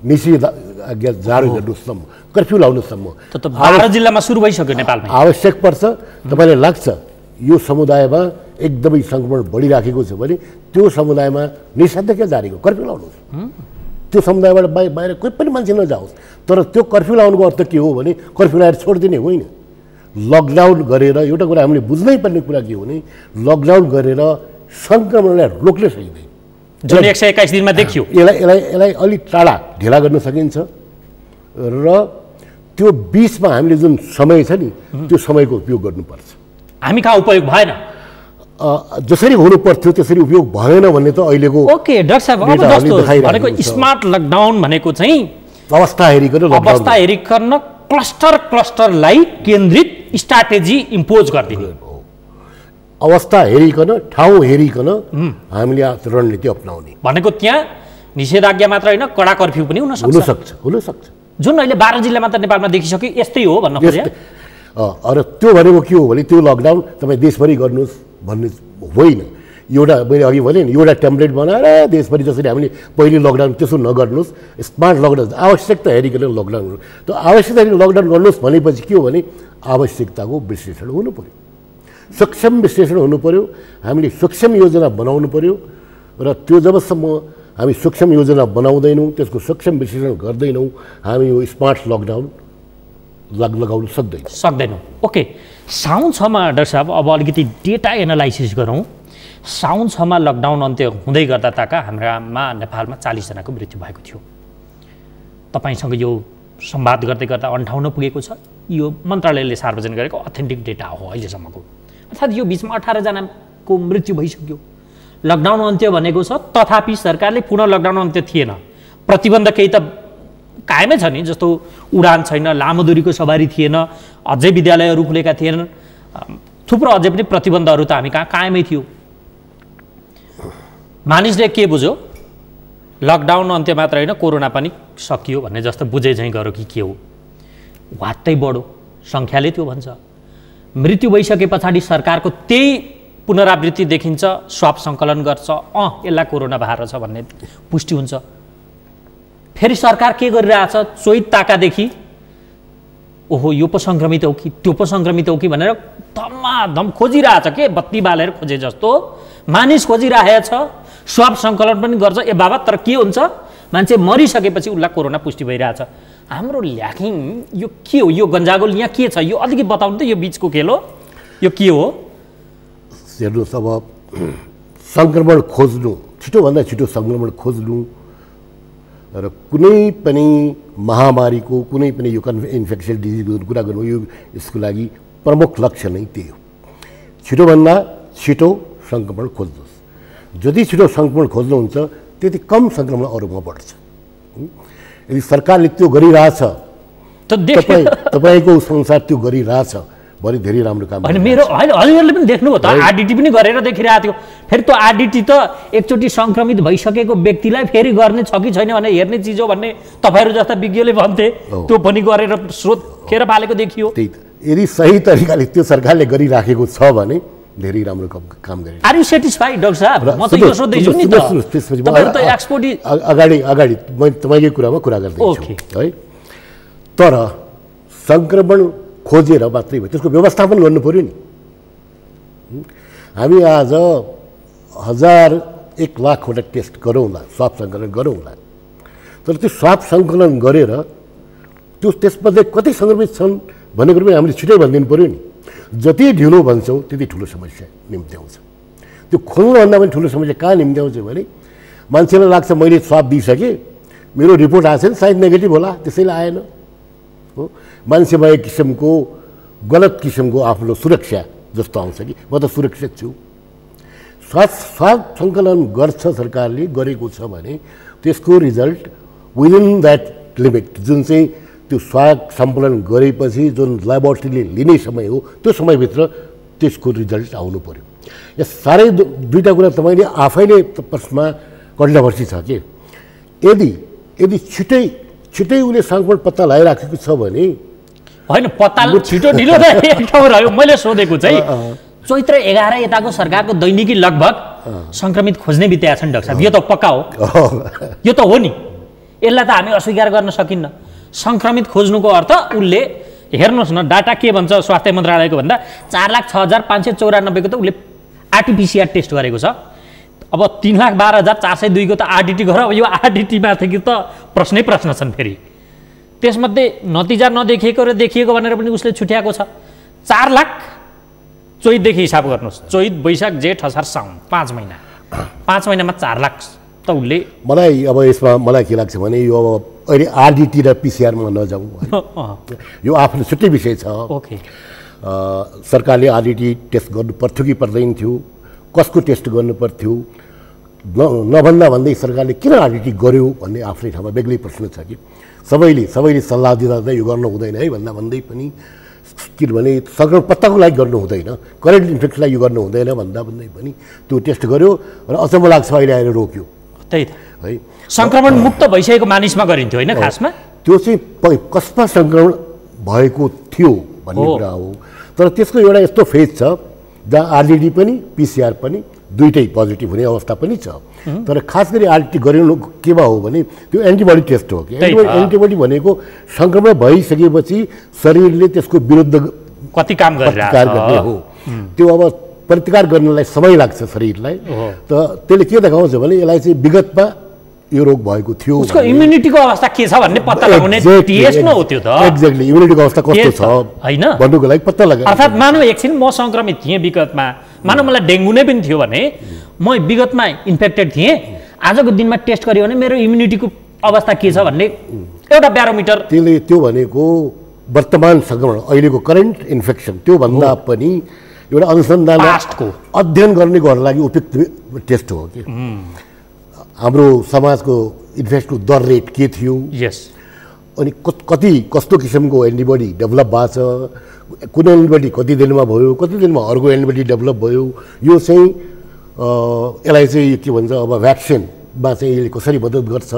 निषेधाज्ञा जारी गर्नुसम्म, कर्फ्यू लाउनुसम्म 12 जिल्लामा सुरु भइसक्यो नेपालमा। आवश्यक पर्छ, तपाईँलाई लाग्छ यो समुदायमा एकदमै सङ्क्रमण बढिराखेको छ भने त्यो समुदायमा निषेधाज्ञा जारी गर्नु, कर्फ्यू लाउनुहोस्। त्यो समुदायबाट बाहिर कोही पनि मान्छे नजाओस्। तर त्यो कर्फ्यू लाउनुको अर्थ के हो भने कर्फ्यू लगाएर छोडिदिने होइन, लकडाउन गरेर एउटा कुरा हामीले बुझ्नै पर्ने कुरा के हो भने लकडाउन गरेर सङ्क्रमणलाई रोक्न सकिँदैन, जुन 121 दिनमा देखियो। यसलाई अलिक टाढा ढिला गर्न सकिन्छ र त्यो बिचमा हामीले जुन समय छ नि त्यो समयको उपयोग गर्नुपर्छ। हामी कहाँ उपयोग भएन, जसरी हुनु पर्थ्यो त्यसरी उपयोग भएन भन्ने त अहिलेको ओके डाक्टर साहब अब जस्तो भनेको स्मार्ट लकडाउन भनेको चाहिँ अवस्था हेरिकन क्लस्टरलाई केन्द्रित स्ट्राटेजी इम्पोज गरिदिने, अवस्था हेरिकन, ठाउँ हेरिकन हामीले रणनीति अपनाउने भनेको। त्यहाँ निषेधाज्ञा मात्र होइन, कडा कर्फ्यू पनि हुन सक्छ, जुन अहिले 12 जिल्लामा त नेपालमा देखिसक्यो। यस्तै हो भन्न खोजे। र त्यो भनेको के हो भने त्यो लकडाउन तपाईँ देशभरि गर्नुहोस् भन्ने होइन। एउटा मैले अघि भने नि, एउटा टेम्प्लेट बनाएर देशभरि जसरी हामीले पहिले लकडाउन त्यसो नगर्नुहोस्, स्मार्ट लकडाउन, आवश्यकता हेरिकन लकडाउन गर्नु। त्यो आवश्यकता हेरी लकडाउन गर्नुहोस् भनेपछि के हो भने आवश्यकताको विश्लेषण हुनु पऱ्यो, सक्षम विश्लेषण हुनु पऱ्यो, हामीले सक्षम योजना बनाउनु पऱ्यो। र त्यो जबसम्म हामी सक्षम योजना बनाउँदैनौँ, त्यसको सक्षम विश्लेषण गर्दैनौँ, हामी यो स्मार्ट लकडाउन लगाउन सक्दैनौँ। ओके, साउन 6 मा डाक्टर साहब अब अलिकति डेटा एनालाइसिस गरौँ। साउन 6 मा लकडाउन अन्त्य हुँदै गर्दा ताका हाम्रामा नेपालमा 40 जनाको मृत्यु भएको थियो। तपाईँसँग यो संवाद गर्दै गर्दा 58 पुगेको छ। यो मन्त्रालयले सार्वजनिक गरेको अथेन्टिक डेटा हो अहिलेसम्मको। अर्थात् यो बिचमा 18 जनाको मृत्यु भइसक्यो। लकडाउन अन्त्य भनेको छ, तथापि सरकारले पुनः लकडाउन अन्त्य थिएन। प्रतिबन्ध केही त कायमै छ नि, जस्तो उडान छैन, लामो दूरीको सवारी थिएन, अझै विद्यालयहरू खुलेका थिएनन्, थुप्रो अझै पनि प्रतिबन्धहरू त हामी कहाँ कायमै थियो। मानिसले के बुझ्यो, लकडाउन अन्त्य मात्र होइन कोरोना पनि सकियो भन्ने जस्तो बुझे झैँ गऱ्यो कि के हो, वात्तै बढो सङ्ख्याले त्यो भन्छ। मृत्यु भइसके पछाडि सरकारको त्यही पुनरावृत्ति देखिन्छ, स्वाब सङ्कलन गर्छ, यसलाई कोरोना भएर छ भन्ने पुष्टि हुन्छ। फेरि सरकार के गरिरहेछ, चोइट ताकादेखि ओहो यो पो सङ्क्रमित हो कि त्यो पो सङ्क्रमित हो कि भनेर धमाधम खोजिरहेछ के बत्ती बालेर खोजे जस्तो मानिस खोजिरहेछ। स्वाब सङ्कलन पनि गर्छ ए बाबा, तर के हुन्छ मान्छे मरिसकेपछि उसलाई कोरोना पुष्टि भइरहेछ। हाम्रो ल्याकिङ यो के हो, यो गन्जागोल यहाँ के छ, यो अलिकति बताउनु त, यो बिचको खेल हो, यो के हो? हेर्नुहोस्, अब सङ्क्रमण खोज्नु, छिटोभन्दा छिटो सङ्क्रमण खोज्नु र कुनै पनि महामारीको, कुनै पनि यो इन्फेक्सन डिजिजको कुरा गर्नु, यो यसको लागि प्रमुख लक्ष्य नै त्यही हो। छिटोभन्दा छिटो सङ्क्रमण खोज्नुहोस्। जति छिटो सङ्क्रमण खोज्नुहुन्छ त्यति कम सङ्क्रमण अरूमा बढ्छ। यदि सरकारले त्यो गरिरहेछ, तपाईँको संसार त्यो गरिरहेछ भने धेरै राम्रो काम होइन मेरो होइन हजुरहरूले पनि देख्नुभयो त आरडिटी पनि गरेर देखिरहेको थियो फेरि त्यो आरडिटी त एकचोटि सङ्क्रमित भइसकेको व्यक्तिलाई फेरि गर्ने छ कि छैन भने हेर्ने चिज हो भन्ने तपाईँहरू जस्ता विज्ञले भन्थे त्यो पनि गरेर स्रोत खेर पालेको देखियो त्यही त यदि सही तरिकाले त्यो सरकारले गरिराखेको छ भने धेरै राम्रो काम गरे आर यु सेटिस्फाइड डाक्टर साहब म त यो सोध्दैछु नि त तपाईहरु त एक्सपोर्ट अगाडि मैले तपाईँकै कुरामा कुरा गर्दैछु है तर संक्रमण खोजेर मात्रै भयो त्यसको व्यवस्थापन गर्नु पर्यो नि हामी आज 1,00,000-1,00,000वटा टेस्ट गरौँला स्वाब सङ्कलन गरौँला तर त्यो स्वाब सङ्कलन गरेर त्यो त्यसमध्ये कति सङ्क्रमित छन् भन्ने कुरो पनि हामीले छिटै भनिदिनु पर्यो नि जति ढिलो भन्छौँ त्यति ठुलो समस्या निम्त्याउँछ त्यो खोल्नुभन्दा पनि ठुलो समस्या कहाँ निम्त्याउँछ भने मान्छेलाई लाग्छ मैले स्वाब दिइसकेँ मेरो रिपोर्ट आएको छैन सायद नेगेटिभ होला त्यसैले आएन हो मान्छेमा एक किसिमको गलत किसिमको आफ्नो सुरक्षा जस्तो आउँछ कि म त सुरक्षित छु स्वाब सङ्कलन गर्छ सरकारले गरेको छ भने त्यसको रिजल्ट विदिन द्याट लिमिट जुन चाहिँ त्यो स्वाब सङ्कलन गरेपछि जुन ल्याबोरेटरीले लिने समय हो त्यो समयभित्र त्यसको रिजल्ट आउनु पर्यो या साह्रै दुईवटा कुरा तपाईँले आफैले प्रश्नमा कन्ट्रोभर्सी छ कि यदि छिटै उसले सङ्क्रमण पत्ता लगाइराखेको छ भने होइन पत्ता छिटो ढिलो त एक ठाउँ रह्यो मैले सोधेको चाहिँ चैत्र 11 यताको सरकारको दैनिकी लगभग सङ्क्रमित खोज्ने बित्या छन् डाक्टर साहब यो त पक्का हो यो त हो नि यसलाई त हामी अस्वीकार गर्न सकिन्न सङ्क्रमित खोज्नुको अर्थ उसले हेर्नुहोस् न डाटा के भन्छ स्वास्थ्य मन्त्रालयको भन्दा 4,06,594 को त उसले आरटिपिसिआर टेस्ट गरेको छ अब 3,12,402 को त आरडिटी गर अब यो आरडिटी माथिको त प्रश्न छन् फेरि त्यसमध्ये नतिजा नदेखिएको र देखिएको भनेर पनि उसले छुट्याएको छ 4 लाख चैतदेखि हिसाब गर्नुहोस् चैत वैशाख जेठ असार साउन 5 महिना 5 महिनामा 4 लाख त उसले मलाई अब यसमा मलाई के लाग्छ भने यो अब अहिले आरडिटी र पिसिआरमा नजाउँ यो आफ्नो छुट्टै विषय छ ओके सरकारले आरडिटी टेस्ट गर्नु पर्थ्यो कि पर्दैन थियो कसको टेस्ट गर्नु पर्थ्यो नभन्दा भन्दै सरकारले किन आरडिटी गर्यो भन्ने आफ्नै ठाउँमा बेग्लै प्रश्न छ कि सबैले सल्लाह दिँदा यो गर्नु हुँदैन है भन्दै पनि किनभने सङ्क्रमण पत्ताको लागि गर्नु हुँदैन करेन्ट इन्फेक्सनलाई यो गर्नु हुँदैन भन्दै पनि त्यो टेस्ट गर्यो र अचम्म लाग्छ अहिले आएर रोक्यो त्यही त है सङ्क्रमण मुक्त भइसकेको मानिसमा गरिन्थ्यो होइन खासमा त्यो चाहिँ कसमा सङ्क्रमण भएको थियो भन्ने कुरा हो तर त्यसको एउटा यस्तो फेज छ जहाँ आरडिटी पनि पिसिआर पनि दुईटै पोजिटिभ हुने अवस्था पनि छ तर खास गरी आरडिटी गरिनु केमा हो भने त्यो एन्टिबडी टेस्ट हो कि एन्टिबडी भनेको सङ्क्रमण भइसकेपछि शरीरले त्यसको विरुद्ध कति काम गर्ने हो त्यो अब प्रतिकार गर्नलाई समय लाग्छ शरीरलाई त त्यसले के देखाउँछ भने यसलाई चाहिँ विगतमा यो रोग भएको थियो उसको इम्युनिटीको अवस्था के छ भन्ने पत्ता लगाउने टेस्ट न हो त्यो त एक्ज्याक्टली इम्युनिटीको अवस्था कस्तो छ हैन भन्नुको लागि पत्ता लगाए अर्थात् मानव एकछिन म सङ्क्रमित थिएँ विगतमा मानव मलाई डेङ्गु नै पनि थियो भने म विगतमा इन्फेक्टेड थिएँ आजको दिनमा टेस्ट गर्यो भने मेरो इम्युनिटीको अवस्था के छ भन्ने एउटा ब्यारोमिटर त्यसले त्यो भनेको वर्तमान सङ्क्रमण अहिलेको करेन्ट इन्फेक्सन त्यो भन्दा पनि एउटा अनुसन्धान अध्ययन गर्नेको लागि उपयुक्त टेस्ट हो कि हाम्रो समाजको इन्फेक्सनको दर रेट के थियो यस अनि कस्तो किसिमको एन्टिबडी डेभलप भएको छ कुन एन्टिबडी कति दिनमा भयो कति दिनमा अर्को एन्टिबडी डेभलप भयो यो चाहिँ यसलाई चाहिँ के भन्छ अब भ्याक्सिनमा चाहिँ यसले कसरी मद्दत गर्छ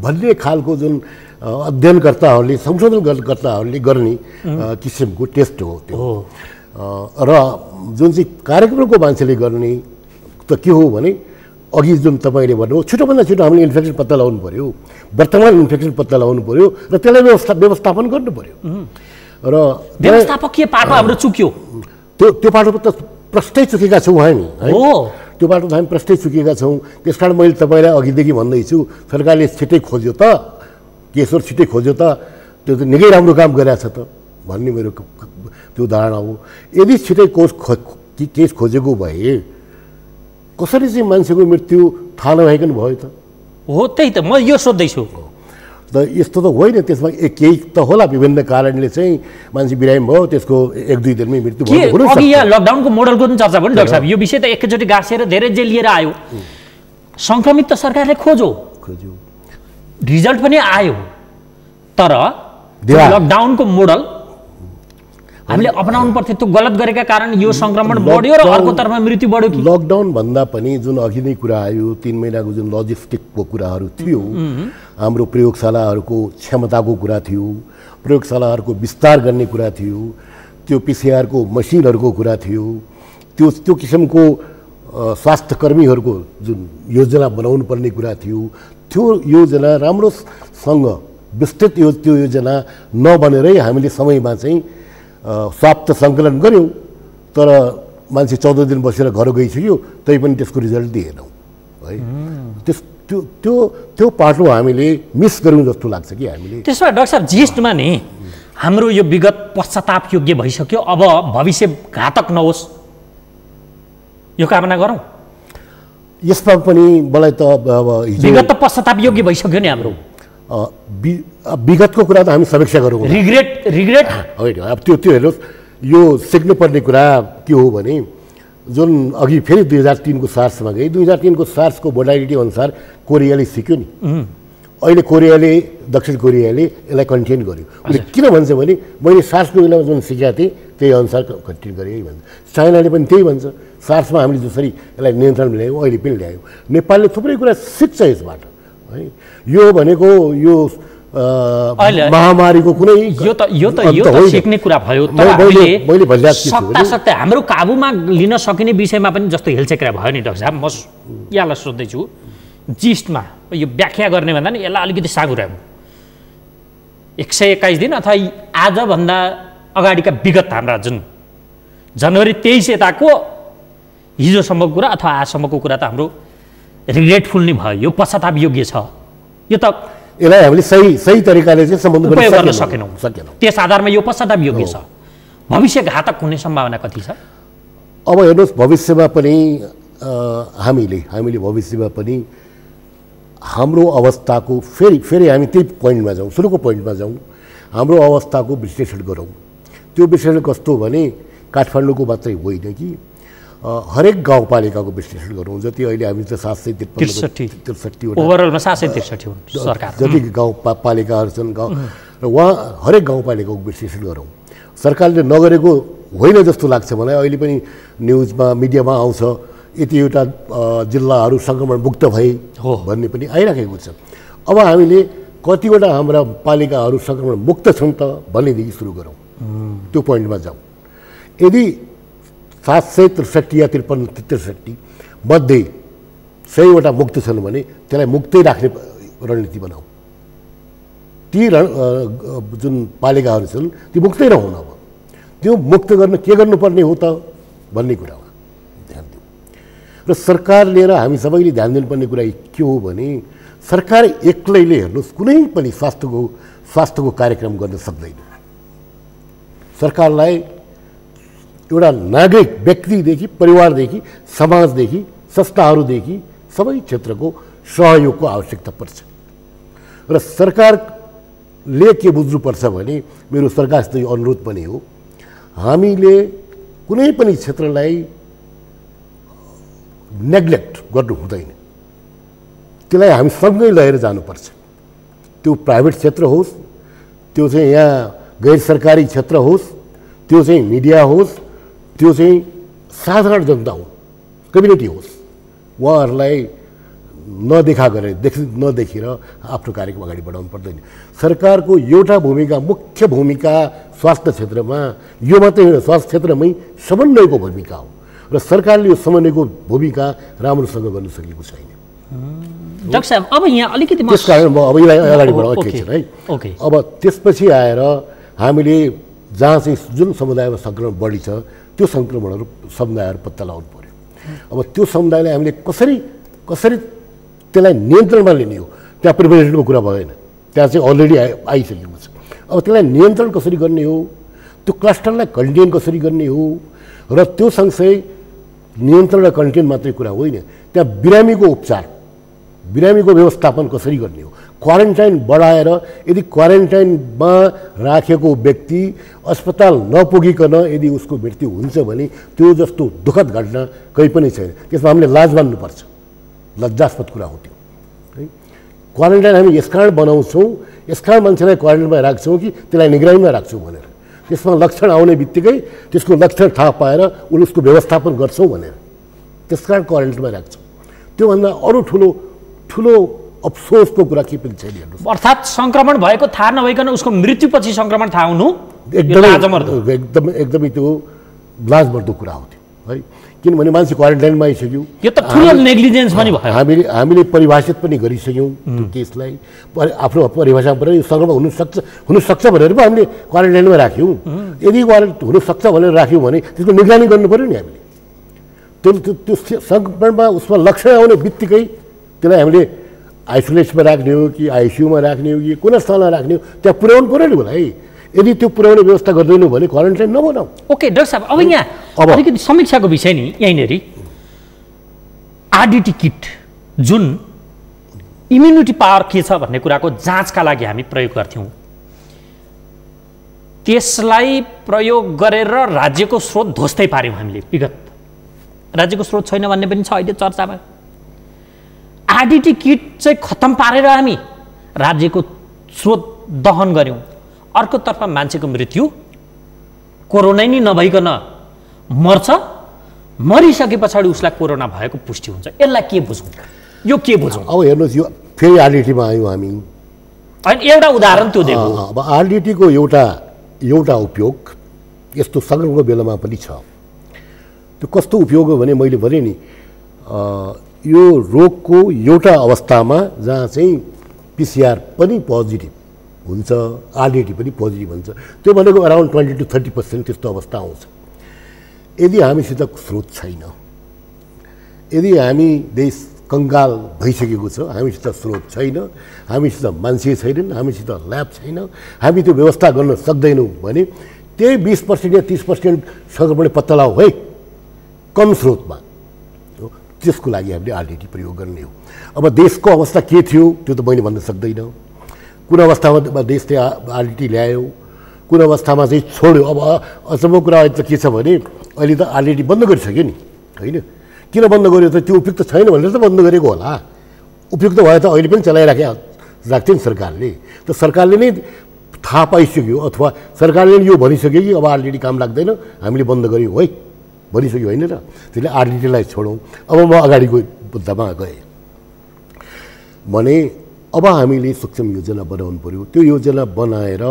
भन्ने खालको जुन अध्ययनकर्ताहरूले संशोधनकर्ताहरूले गर्ने किसिमको टेस्ट हो त्यो र जुन चाहिँ कार्यक्रमको मान्छेले गर्ने त के हो भने अघि जुन तपाईँले भन्नुभयो छिटोभन्दा छिटो हामीले इन्फेक्सन पत्ता लगाउनु पऱ्यो वर्तमान इन्फेक्सन पत्ता लगाउनु पऱ्यो र त्यसलाई व्यवस्थापन गर्नु पऱ्यो र व्यवस्थापकीय पाटो हाम्रो चुक्यो त्यो पाटो त प्रष्टै चुकेका छौँ हामी है त्यो बाटो त हामी प्रष्टै चुकेका छौँ त्यस कारण मैले तपाईँलाई अघिदेखि भन्दैछु सरकारले छिटै खोज्यो त केसर छिटै खोज्यो त त्यो त निकै राम्रो काम गरिरहेछ त भन्ने मेरो त्यो धारणा हो यदि छिटै केस खोजेको भए कसरी चाहिँ मान्छेको मृत्यु थाहा नभइकन भयो त हो त्यही त म यो सोध्दैछु त यस्तो त होइन त्यसमा केही त होला विभिन्न कारणले चाहिँ मान्छे बिरामी भयो त्यसको 1-2 दिनमै मृत्यु भयो अघि यहाँ लकडाउनको मोडलको पनि चर्चा भयो डाक्टर साहब यो विषय त एकैचोटि गाँसेर धेरै जे लिएर आयो सङ्क्रमित त सरकारले खोज्यो रिजल्ट पनि आयो तर लकडाउनको मोडल हामीले अपनाउनु पर्थ्यो। त्यो गलत गरेका कारण यो संक्रमण बढ्यो र अर्कोतर्फ मृत्यु बढ्यो कि? लकडाउन भन्दा पनि जुन अघि नै कुरा आयो 3 महिनाको जुन लजिस्टिकको कुराहरू थियो, हाम्रो प्रयोगशालाहरूको क्षमताको कुरा थियो, प्रयोगशालाहरूको विस्तार गर्ने कुरा थियो, त्यो पिसिआरको मसिनहरूको कुरा थियो, त्यो किसिमको स्वास्थ्यकर्मीहरूको जुन योजना बनाउनु पर्ने कुरा थियो, त्यो योजना राम्रोसँग विस्तृत त्यो योजना नबनेरै हामीले समयमा चाहिँ स्वाप त सङ्कलन गऱ्यौँ, तर मान्छे 14 दिन बसेर घर गइसक्यो, तै पनि त्यसको रिजल्ट दिएनौँ है। त्यो पाटो हामीले मिस गऱ्यौँ जस्तो लाग्छ कि हामीले। त्यसो भए डाक्टर साहब, ज्येष्ठमा नि हाम्रो यो विगत पश्चाताप योग्य भइसक्यो, अब भविष्य घातक नहोस् यो कामना गरौँ। यसमा पनि मलाई त अब विगत त पश्चाताप योग्य भइसक्यो नि हाम्रो। विगतको कुरा त हामी समीक्षा गरौँ। रिग्रेट होइन, अब त्यो हेर्नुहोस्, यो सिक्नुपर्ने कुरा के हो भने जुन अघि फेरि 2003 को सार्समा गई, 2003 को सार्सको मोडालिटी अनुसार कोरियाले सिक्यो नि। अहिले कोरियाले, दक्षिण कोरियाले यसलाई कन्टेन गर्यो। उसले किन भन्छ भने मैले सार्सको बेलामा जुन सिकेको थिएँ त्यही अनुसार कन्टेन गरेँ है भन्छ। चाइनाले पनि त्यही भन्छ, सार्समा हामीले जसरी यसलाई नियन्त्रण ल्यायौँ अहिले पनि ल्यायौँ। नेपालले थुप्रै कुरा सिक्छ यसबाट है। यो भनेको यो महामारीको कुनै यो त सिक्ने कुरा भयो, तर हामीले सक्दा हाम्रो काबुमा लिन सकिने विषयमा पनि जस्तो हेलचेक्रा भयो नि डाक्टर साहब। म यहाँलाई सोध्दैछु, जिस्टमा यो व्याख्या गर्ने भन्दा नि यसलाई अलिकति सागुराउँ। 121 दिन अथवा आजभन्दा अगाडिका विगत हाम्रा जुन जनवरी 23 यताको हिजोसम्मको कुरा अथवा आजसम्मको कुरा त हाम्रो रिग्रेटफुल नै भयो। यो पश्चाताप योग्य छ। यो त यसलाई हामीले सही तरिकाले चाहिँ सम्बन्ध गर्न सकेनौँ। त्यस आधारमा यो पश्चाताप योग्य छ। भविष्य घातक हुने सम्भावना कति छ? अब हेर्नुहोस्, भविष्यमा पनि हामीले भविष्यमा पनि हाम्रो अवस्थाको फेरि हामी त्यही पोइन्टमा जाउँ, सुरुको पोइन्टमा जाउँ, हाम्रो अवस्थाको विश्लेषण गरौँ। त्यो विश्लेषण कस्तो भने काठमाडौँको मात्रै होइन कि हरेक गाउँपालिकाको विश्लेषण गरौँ। जति अहिले हामी त 763 ओभरअलमा 763 सरकार जति गाउँपालिकाहरू छन् गाउँ, र उहाँ हरेक गाउँपालिकाको विश्लेषण गरौँ। सरकारले नगरेको होइन जस्तो लाग्छ मलाई। अहिले पनि न्युजमा मिडियामा आउँछ यतिवटा जिल्लाहरू सङ्क्रमण मुक्त भए भन्ने पनि आइराखेको छ। अब हामीले कतिवटा हाम्रा पालिकाहरू सङ्क्रमण मुक्त छन् त भन्नेदेखि सुरु गरौँ, त्यो पोइन्टमा जाउँ। यदि 763 या 53 मध्ये 100वटा मुक्त छन् भने त्यसलाई मुक्तै राख्ने रणनीति बनाऊ। ती जुन पालिकाहरू छन् ती मुक्तै नहुन। अब त्यो मुक्त गर्न के गर्नुपर्ने हो त भन्ने कुरामा ध्यान दिउँ। र सरकारले र हामी सबैले ध्यान दिनुपर्ने कुरा के हो भने सरकार एक्लैले हेर्नुहोस् कुनै पनि स्वास्थ्यको कार्यक्रम गर्न सक्दैन। सरकारलाई एउटा नागरिक व्यक्तिदेखि, परिवारदेखि, समाजदेखि, संस्थाहरूदेखि सबै क्षेत्रको सहयोगको आवश्यकता पर्छ। र सरकारले के बुझ्नुपर्छ भने, मेरो सरकारसित यो अनुरोध पनि हो, हामीले कुनै पनि क्षेत्रलाई नेग्लेक्ट गर्नु हुँदैन। त्यसलाई हामी सँगै लिएर जानुपर्छ। त्यो प्राइभेट क्षेत्र होस्, त्यो चाहिँ यहाँ गैर सरकारी क्षेत्र होस्, त्यो चाहिँ मिडिया होस्, त्यो चाहिँ साधारण जनता हो, कम्युनिटी होस्, उहाँहरूलाई नदेखा गरेर नदेखेर आफ्नो कार्यक्रम अगाडि बढाउनु पर्दैन। सरकारको एउटा भूमिका, मुख्य भूमिका स्वास्थ्य क्षेत्रमा यो मात्रै होइन, स्वास्थ्य क्षेत्रमै समन्वयको भूमिका हो। र सरकारले यो समन्वयको भूमिका राम्रोसँग गर्न सकेको छैन। डाक्टर साहब, अब यहाँ अलिकति त्यस कारण म अब यसलाई अगाडि बढाउन एकैछिन है। अब त्यसपछि आएर हामीले जहाँ चाहिँ जुन समुदायमा सङ्क्रमण बढी छ त्यो सङ्क्रमणहरू समुदायहरू पत्ता लगाउनु पर्यो। अब त्यो समुदायलाई हामीले कसरी त्यसलाई नियन्त्रणमा लिने हो, त्यहाँ प्रिभेन्सनको कुरा भएन, त्यहाँ चाहिँ अलरेडी आइसकेको छ। अब त्यसलाई नियन्त्रण कसरी गर्ने हो, त्यो क्लस्टरलाई कन्टेन कसरी गर्ने हो, र त्यो सँगसँगै नियन्त्रण र कन्टेन मात्रै कुरा होइन, त्यहाँ बिरामीको उपचार, बिरामीको व्यवस्थापन कसरी गर्ने हो। क्वारेन्टाइन बढाएर यदि क्वारेन्टाइनमा राखेको व्यक्ति अस्पताल नपुगिकन यदि उसको मृत्यु हुन्छ भने त्यो जस्तो दुःखद घटना कहीँ पनि छैन। त्यसमा हामीले लाज मान्नुपर्छ, लज्जास्पद कुरा हो त्यो है। क्वारेन्टाइन हामी यस कारण बनाउँछौँ, यस कारण मान्छेलाई क्वारेन्टाइनमा राख्छौँ कि त्यसलाई निगरानीमा राख्छौँ भनेर। त्यसमा लक्षण आउने बित्तिकै त्यसको लक्षण थाहा पाएर उसले उसको व्यवस्थापन गर्छौँ भनेर त्यस कारण क्वारेन्टाइनमा राख्छौँ। त्योभन्दा अरू ठुलो अफसोसको कुरा के पनि छैन हेर्नुहोस्। अर्थात् सङ्क्रमण भएको थाहा नभइकन उसको मृत्युपछि सङ्क्रमण थाहा हुनु एकदमै त्यो लाजमर्दो कुरा हो त्यो है, किनभने मान्छे क्वारेन्टाइनमा आइसक्यो। यो त ठुलो नेग्लिजेन्स पनि भयो। हामीले परिभाषित पनि गरिसक्यौँ त्यो केसलाई, आफ्नो परिभाषामा पनि सङ्क्रमण हुनसक्छ भनेर पो हामीले क्वारेन्टाइनमा राख्यौँ। यदि हुनसक्छ भनेर राख्यौँ भने त्यसको निगरानी गर्नु पऱ्यो नि हामीले। त्यो सङ्क्रमणमा उसमा लक्षण आउने बित्तिकै त्यसलाई हामीले आइसोलेसनमा राख्ने हो कि आइसियुमा राख्ने हो कि कुनै स्थलमा राख्ने हो त्यहाँ पुर्याउनु पऱ्यो नि उसलाई। यदि त्यो पुर्याउने व्यवस्था गर्दैनौँ भने क्वारेन्टाइन नबनाऊ। ओके डाक्टर साहब, अब यहाँ अलिकति समीक्षाको विषय नि यहीँनेरि आरडिटी किट जुन इम्युनिटी पावर के छ भन्ने कुराको जाँचका लागि हामी प्रयोग गर्थ्यौँ, त्यसलाई प्रयोग गरेर राज्यको स्रोत ध्वस्तै पार्यौँ हामीले। विगत राज्यको स्रोत छैन भन्ने पनि छ अहिले चर्चामा। आरडिटी किट चाहिँ खत्तम पारेर हामी राज्यको स्रोत दहन गऱ्यौँ। अर्कोतर्फ मान्छेको मृत्यु कोरोना नै नभइकन मर्छ, मरिसके पछाडि उसलाई कोरोना भएको पुष्टि हुन्छ। यसलाई के बुझौँ, यो के बुझौँ? अब हेर्नुहोस्, यो फेरि आरडिटीमा आयौँ हामी। होइन, एउटा उदाहरण त्यो दिएको। अब आरडिटीको एउटा उपयोग यस्तो सङ्क्रमणको बेलामा पनि छ। त्यो कस्तो उपयोग हो भने मैले भने नि यो रोगको एउटा अवस्थामा जहाँ चाहिँ पिसिआर पनि पोजिटिभ हुन्छ, आरडिटी पनि पोजिटिभ हुन्छ, त्यो भनेको अराउन्ड 20 to 30% त्यस्तो अवस्था आउँछ। यदि हामीसित स्रोत छैन, यदि हामी देश कङ्गाल भइसकेको छ, हामीसित स्रोत छैन, हामीसित मान्छे छैनन्, हामीसित ल्याब छैन, हामी त्यो व्यवस्था गर्न सक्दैनौँ भने त्यही 20% या 30% सङ्क्रमण पत्ता लगाऊ है कम स्रोतमा। त्यसको लागि हामीले आरडिटी प्रयोग गर्ने हो। अब देशको अवस्था के थियो त्यो त मैले भन्न सक्दैन। कुन अवस्थामा देशले आरडिटी ल्यायो, कुन अवस्थामा चाहिँ छोड्यो। अब अचम्मको कुरा अहिले त के छ भने अहिले त आरडिटी बन्द गरिसक्यो नि, होइन? किन बन्द गर्यो त? त्यो उपयुक्त छैन भनेर त बन्द गरेको होला। उपयुक्त भए त अहिले पनि राख्थ्यो नि सरकारले। त सरकारले नै थाहा पाइसक्यो अथवा सरकारले यो भनिसक्यो कि अब आरडिटी काम लाग्दैन, हामीले बन्द गऱ्यौँ है भनिसक्यो, होइन र? त्यसले आरडिटीलाई छोडौँ। अब म अगाडिको मुद्दामा गएँ भने अब हामीले सक्षम योजना बनाउनु पऱ्यो। त्यो योजना बनाएर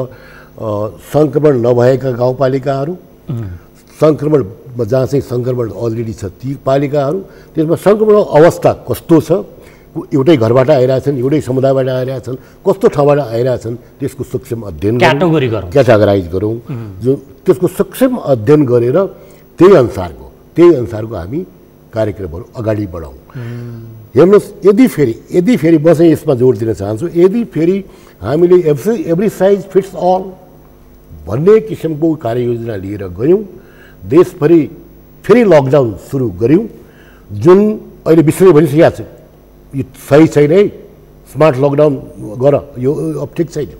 सङ्क्रमण नभएका गाउँपालिकाहरू, सङ्क्रमण जहाँ चाहिँ सङ्क्रमण अलरेडी छ ती पालिकाहरू, त्यसमा सङ्क्रमण अवस्था कस्तो छ, एउटै घरबाट आइरहेछन्, एउटै समुदायबाट आइरहेछन्, कस्तो ठाउँबाट आइरहेछन्, त्यसको सक्षम अध्ययन क्याटेगोराइज गरौँ। जो त्यसको सक्षम अध्ययन गरेर त्यही अनुसारको हामी कार्यक्रमहरू अगाडि बढाउँ। हेर्नुहोस्, यदि फेरि म चाहिँ यसमा जोड दिन चाहन्छु, यदि फेरि हामीले एभ्री साइज फिट्स अल भन्ने किसिमको कार्ययोजना लिएर गयौँ, देशभरि फेरि लकडाउन सुरु गऱ्यौँ, जुन अहिले विश्वले भनिसकेको छ यो सही छैन है, स्मार्ट लकडाउन गर, यो अब ठिक छैन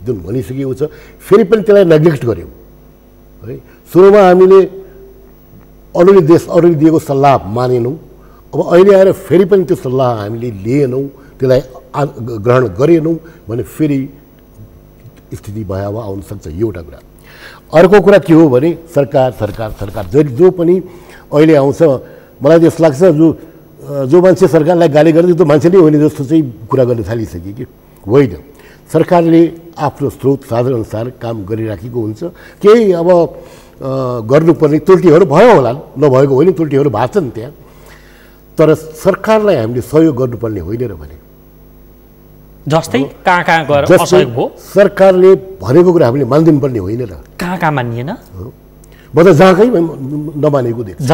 जुन भनिसकेको छ, फेरि पनि त्यसलाई नेग्लेक्ट गऱ्यौँ है। सुरुमा हामीले अरूले दिएको सल्लाह मानेनौँ, अब अहिले आएर फेरि पनि त्यो सल्लाह हामीले लिएनौँ, त्यसलाई ग्रहण गरेनौँ भने फेरि स्थिति भयावह आउन सक्छ। एउटा कुरा। अर्को कुरा के हो भने सरकार जो पनि अहिले आउँछ, मलाई त्यस्तो लाग्छ जो मान्छे सरकारलाई गाली गर्छ त्यो मान्छे नै होइन जस्तो चाहिँ कुरा गर्न थालिसक्यो कि होइन। सरकारले आफ्नो स्रोत साधन अनुसार काम गरिराखेको हुन्छ। केही अब गर्नुपर्ने त्रुटिहरू भयो होला, नभएको होइन, त्रुटिहरू भएको छन् त्यहाँ, तर सरकारलाई हामीले सहयोग गर्नुपर्ने होइन र भने जस्तै कहाँ गएर असहयोग भयो, सरकारले भनेको कुरा हामीले मानिदिनु पर्ने होइन र कहाँ मानिएन, म त जहाँकै नमानेको देख्छु।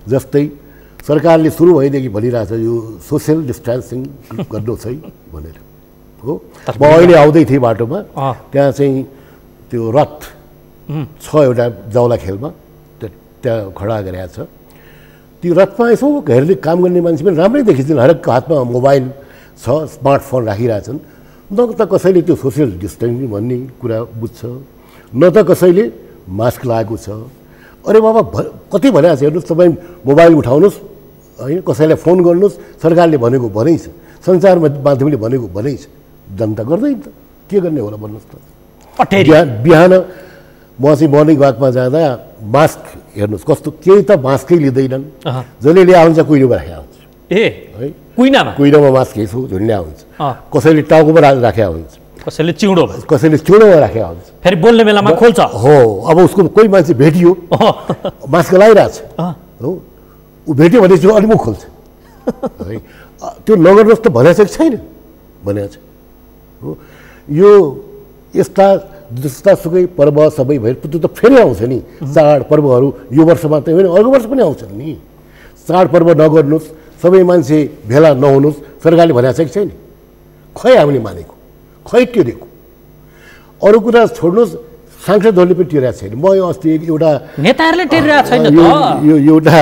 जस्तै सरकारले सुरु भएदेखि भनिरहेछ यो सोसियल डिस्टेन्सिङ गर्नुहोस् है भनेर हो। म अहिले आउँदै थिएँ बाटोमा, त्यहाँ चाहिँ त्यो रथ छ एउटा जाउला खेलमा, त्यहाँ खडा गरेको छ। त्यो रथमा यसो हेर्ने काम गर्ने मान्छे पनि राम्रै देखिन्छन्, हरेकको हातमा मोबाइल छ, स्मार्टफोन राखिरहेछन्। न त कसैले त्यो सोसियल डिस्टेन्सिङ भन्ने कुरा बुझ्छ, न त कसैले मास्क लगाएको छ। अरे बाबा कति भनेको छ, हेर्नुहोस् तपाईँ मोबाइल उठाउनुहोस् होइन, कसैलाई फोन गर्नुहोस्, सरकारले भनेको भनै छ, सञ्चार माध्यमले भनेको भनै छ, जनता गर्दैन त के गर्ने होला भन्नुहोस् त। बिहान म चाहिँ मर्निङ वाकमा जाँदा मास्क हेर्नुहोस् कस्तो केही त मास्कै लिँदैनन् जसले ल्याए आउँछ कुइरोमा राखेर आउँछ है कुइनामा मास्क हेर्छु झुन्ड्या हुन्छ कसैले टाउकोमा राखेर हुन्छ कसैले चिउँडोमा राखेर हुन्छ फेरि बोल्ने बेलामा खोल्छ हो अब उसको कोही मान्छे भेटियो मास्क लगाइरहेछ हो ऊ भेट्यो भने चाहिँ अलिक मुख खोल्छ है त्यो नगर्नुहोस् त भनेको छैन भनेको छ हो यो यस्ता जस्तासुकै पर्व सबै भएर त्यो त फेरि आउँछ नि चाड पर्वहरू यो वर्षमा त होइन अर्को वर्ष पनि आउँछन् नि चाडपर्व नगर्नुहोस् सबै मान्छे भेला नहुनुहोस् सरकारले भनेको छ कि छैन खै हामीले मानेको खै टेरेको अरू कुरा छोड्नुहोस् सांसदहरूले पनि टेरेको छैन म यो अस्ति एउटा नेताहरूले टेरिरहेको छैन यो एउटा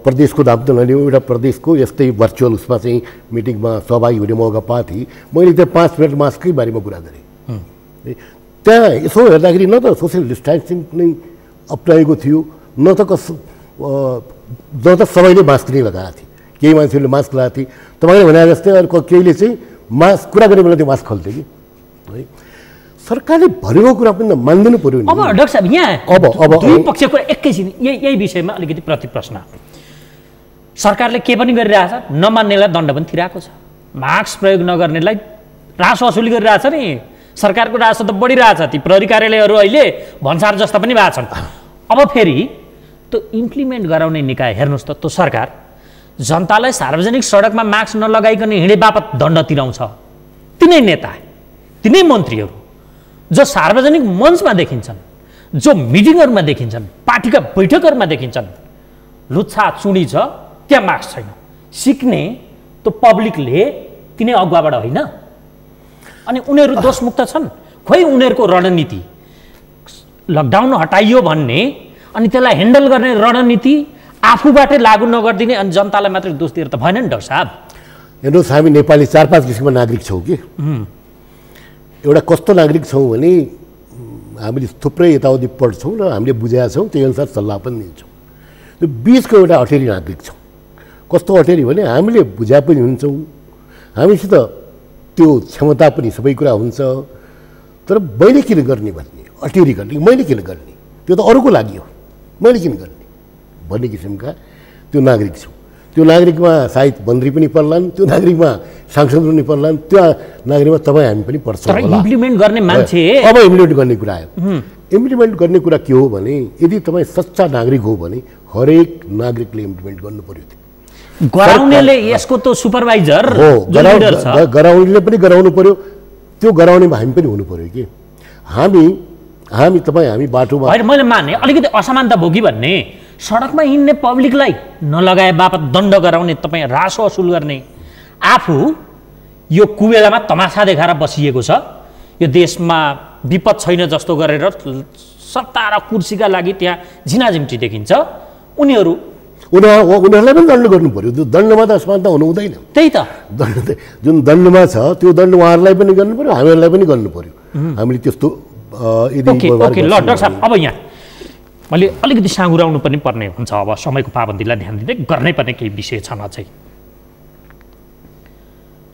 प्रदेशको नाम त नलिउँ एउटा प्रदेशको यस्तै भर्चुअल उसमा चाहिँ मिटिङमा सहभागी हुने मौका पाएको थिएँ मैले त्यहाँ 5 मिनट मास्ककै बारेमा कुरा गरेँ त्यहाँ यसो हेर्दाखेरि न त सोसियल डिस्टेन्सिङ नै अप्नाएको थियो न त सबैले मास्क नै लगाएको थिए केही मान्छेहरूले मास्क लगाएको थिए तपाईँले भने जस्तै अर्को केहीले चाहिँ मास्क कुरा गर्ने बेला त्यो मास्क खोल्थ्यो कि है सरकारले भनेको कुरा पनि मान्दिनु पर्यो नि अब डाक्टर साहब यहाँ अब दुई पक्षको एकैछिन यही विषयमा अलिकति प्रति प्रश्न सरकारले के पनि गरिरहेछ नमान्नेलाई दण्ड पनि तिरेको छ मास्क प्रयोग नगर्नेलाई रासो वसुली गरिरहेछ नि सरकारको रासो त बढिरहेछ ती प्रहरी कार्यालयहरू अहिले भन्सार जस्ता पनि भएको छन् अब फेरि त्यो इम्प्लिमेन्ट गराउने निकाय हेर्नुहोस् त त्यो सरकार जनतालाई सार्वजनिक सडकमा मास्क नलगाइकन हिँडे बापत दण्ड तिराउँछ तिनै नेता तिनै मन्त्रीहरू जो सार्वजनिक मञ्चमा देखिन्छन् जो मिटिङहरूमा देखिन्छन् पार्टीका बैठकहरूमा देखिन्छन् लुच्छा चुडी छ त्यहाँ मास्क छैन सिक्ने त्यो पब्लिकले तिनै अगुवाबाट होइन अनि उनीहरू दोषमुक्त छन् खोइ उनीहरूको रणनीति लकडाउन हटाइयो भन्ने अनि त्यसलाई ह्यान्डल गर्ने रणनीति आफूबाटै लागू नगरिदिने अनि जनतालाई मात्रै दोष दिएर त भएन नि डाक्टर साहब हेर्नुहोस् हामी नेपाली 4-5 किसिमको नागरिक छौँ कि एउटा कस्तो नागरिक छौँ भने हामीले थुप्रै यताउति पढ्छौँ र हामीले बुझाएका छौँ त्यही अनुसार सल्लाह पनि दिन्छौँ त्यो बिचको एउटा अटेरी नागरिक छौँ कस्तो अटेरी भने हामीले बुझाए पनि हुन्छौँ हामीसित त्यो क्षमता पनि सबै कुरा हुन्छ तर मैले किन गर्ने भन्ने अटेरी गर्ने मैले किन गर्ने त्यो त अरूको लागि हो मैले किन गर्ने भन्ने किसिमका त्यो नागरिक छौँ त्यो नागरिकमा सायद मन्त्री पनि पर्लान् त्यो नागरिकमा सांसद पनि पर्लान् त्यो नागरिकमा तपाईँ हामी पनि पर्छौँ इम्प्लिमेन्ट गर्ने मान्छे अब इम्प्लिमेन्ट गर्ने कुरा आयो इम्प्लिमेन्ट गर्ने कुरा के हो भने यदि तपाईँ सच्चा नागरिक हो भने हरेक नागरिकले इम्प्लिमेन्ट गर्नु पर्यो गराउनेले यसको त सुपरभाइजर हो गराउनेले पनि गराउनु पर्यो त्यो गराउनेमा हामी पनि हुनु पर्यो कि हामी तपाईँ हामी बाटोमा मैले माने अलिकति असमानता भोगी भन्ने सडकमा हिँड्ने पब्लिकलाई नलगाए बापत दण्ड गराउने तपाईँ रासो वसुल गर्ने आफू यो कुबेलामा तमासा देखाएर बसिएको छ यो देशमा विपद छैन जस्तो गरेर सत्ता र कुर्सीका लागि त्यहाँ झिनाझिम्टी देखिन्छ उनीहरूलाई पनि दण्ड गर्नु पर्यो त्यो दण्डमा त असमानता हुनु हुँदैन त्यही त दण्ड जुन दण्डमा छ त्यो दण्ड उहाँहरूलाई पनि गर्नु पर्यो हामीहरूलाई पनि गर्नु पर्यो हामीले त्यस्तो ओके ल डाक्टर साहब अब यहाँ मैले अलिकति साँगुराउनु पनि पर्ने हुन्छ अब समयको पाबन्दीलाई ध्यान दिँदै गर्नै पर्ने केही विषय छन् अझै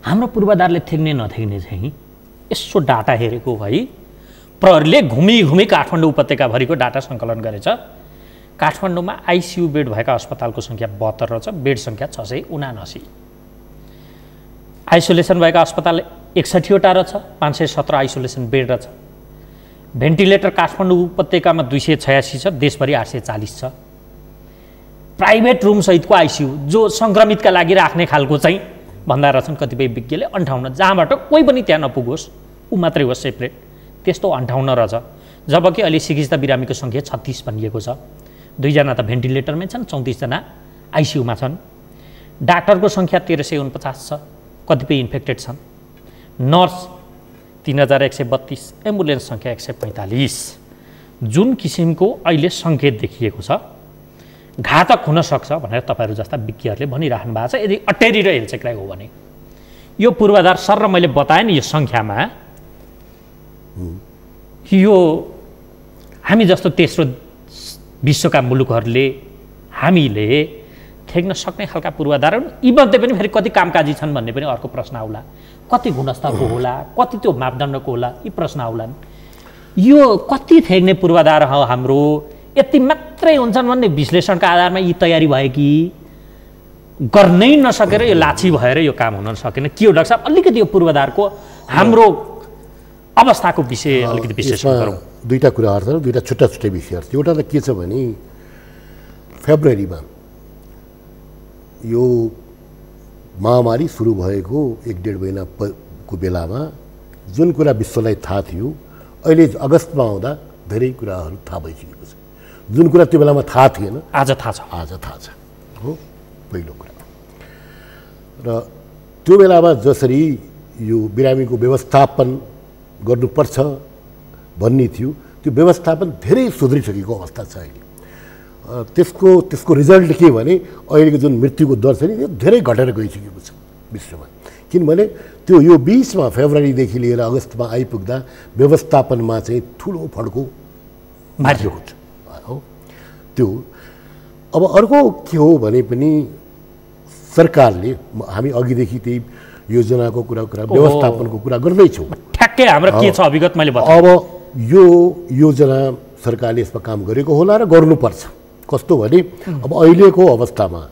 हाम्रो पूर्वाधारले थेग्ने नथेग्ने चाहिँ यसो डाटा हेरेको है प्रहरीले घुमी काठमाडौँ उपत्यकाभरिको डाटा सङ्कलन गरेछ काठमाडौँमा आइसियु बेड भएका अस्पतालको सङ्ख्या 72 रहेछ बेड सङ्ख्या 679 आइसोलेसन भएका अस्पताल 61 वटा रहेछ 517 आइसोलेसन बेड रहेछ भेन्टिलेटर काठमाडौँ उपत्यकामा 286 छ देशभरि 840 छ प्राइभेट रुम सहितको आइसियु जो सङ्क्रमितका लागि राख्ने खालको चाहिँ भन्दा रहेछन् कतिपय विज्ञले 58 जहाँबाट कोही पनि त्यहाँ नपुगोस् ऊ मात्रै होस् सेपरेट त्यस्तो 58 रहेछ जबकि अहिले चिकित्सा बिरामीको सङ्ख्या 36 भनिएको छ 2 जना त भेन्टिलेटरमै छन् 34 जना आइसियुमा छन् डाक्टरको सङ्ख्या 1349 छ कतिपय इन्फेक्टेड छन् नर्स 3132 एम्बुलेन्स सङ्ख्या 145 जुन किसिमको अहिले सङ्केत देखिएको छ घातक हुन सक्छ भनेर तपाईहरु जस्ता विज्ञहरूले भनिराख्नु भएको छ यदि अटेरी र हेलचेक्राइ हो भने यो पूर्वाधार सर र मैले बताएँ नि यो सङ्ख्यामा यो हामी जस्तो तेस्रो विश्वका मुलुकहरूले हामीले थेग्न सक्ने खालका पूर्वाधार यी मध्ये पनि फेरि कति कामकाजी छन् भन्ने पनि अर्को प्रश्न आउला कति गुणस्तरको होला कति त्यो मापदण्डको होला यी प्रश्न आउलान् यो कति थेग्ने पूर्वाधार हो हाम्रो, यति मात्रै हुन्छन् भन्ने विश्लेषणका आधारमा यी तयारी भयो कि गर्नै नसकेर यो लाछी भएर यो काम हुन सकेन? के हो डाक्टर साहब, अलिकति यो पूर्वाधारको हाम्रो अवस्थाको विषय अलिकति विश्लेषण गरौँ। दुईवटा कुराहरू छन्, दुईवटा छुट्टा छुट्टै विषयहरू छ। एउटा त के छ भने फेब्रुअरीमा यो महामारी सुरु भएको 1-1.5 महिनाको बेलामा जुन कुरा विश्वलाई थाहा थियो, अहिले अगस्तमा आउँदा धेरै कुराहरू थाहा भइसकेको छ। जुन कुरा त्यो बेलामा थाहा थिएन आज थाहा छ। आज थाहा छ हो पहिलो कुरा। र त्यो बेलामा जसरी यो बिरामीको व्यवस्थापन गर्नुपर्छ भन्ने थियो, त्यो व्यवस्थापन धेरै सुध्रिसकेको अवस्था छ अहिले। त्यसको रिजल्ट के भने अहिलेको जुन मृत्युको दर छ नि, यो धेरै घटेर गइसकेको छ विश्वमा। किनभने त्यो यो बिचमा फेब्रुअरीदेखि लिएर अगस्तमा आइपुग्दा व्यवस्थापनमा चाहिँ ठुलो फड्को मारिएको छ हो त्यो। अब अर्को के हो भने पनि सरकारले, हामी अघिदेखि त्यही योजनाको कुरा व्यवस्थापनको कुरा गर्दैछौँ। ठ्याक्कै हाम्रो के छ अभिगत मैले बताएँ। अब यो योजना सरकारले यसमा काम गरेको होला र गर्नुपर्छ। कस्तो भने अब अहिलेको अवस्थामा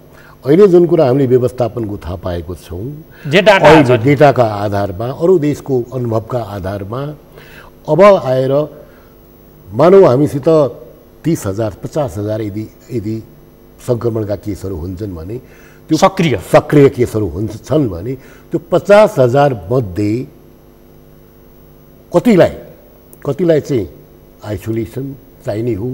अहिले जुन कुरा हामीले व्यवस्थापनको थाहा पाएको छौँ, डेटाका आधारमा, अरू देशको अनुभवका आधारमा अब आएर मानौँ हामीसित 30,000 50,000 यदि सङ्क्रमणका केसहरू हुन्छन् भने, त्यो सक्रिय केसहरू छन् भने त्यो 50,000 मध्ये कतिलाई चाहिँ आइसोलेसन चाहिने हो,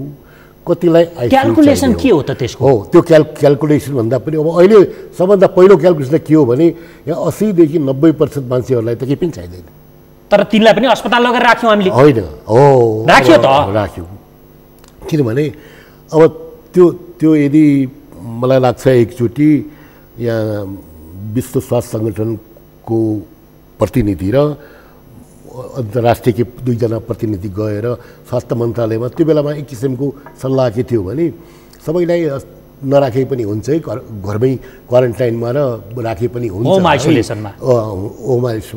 कतिलाई क्याल्कुलेसन के हो त त्यसको? हो त्यो क्याल्कुलेसन भन्दा पनि अब अहिले सबभन्दा पहिलो क्याल्कुलेसन के हो भने यहाँ 80% 90% मान्छेहरूलाई त केही पनि चाहिँदैन। तर तिनलाई पनि अस्पताल लगेर राख्यौँ हामीले? होइन, हो राख्यौँ। किनभने अब त्यो यदि मलाई लाग्छ एकचोटि यहाँ विश्व स्वास्थ्य सङ्गठनको प्रतिनिधि र अन्तर्राष्ट्रिय के 2 जना प्रतिनिधि गएर स्वास्थ्य मन्त्रालयमा त्यो बेलामा एक किसिमको सल्लाह के थियो भने सबैलाई नराखे पनि हुन्छ है, घरमै क्वारेन्टाइनमा र राखे पनि हुन्छ, होम आइसोलेसनमा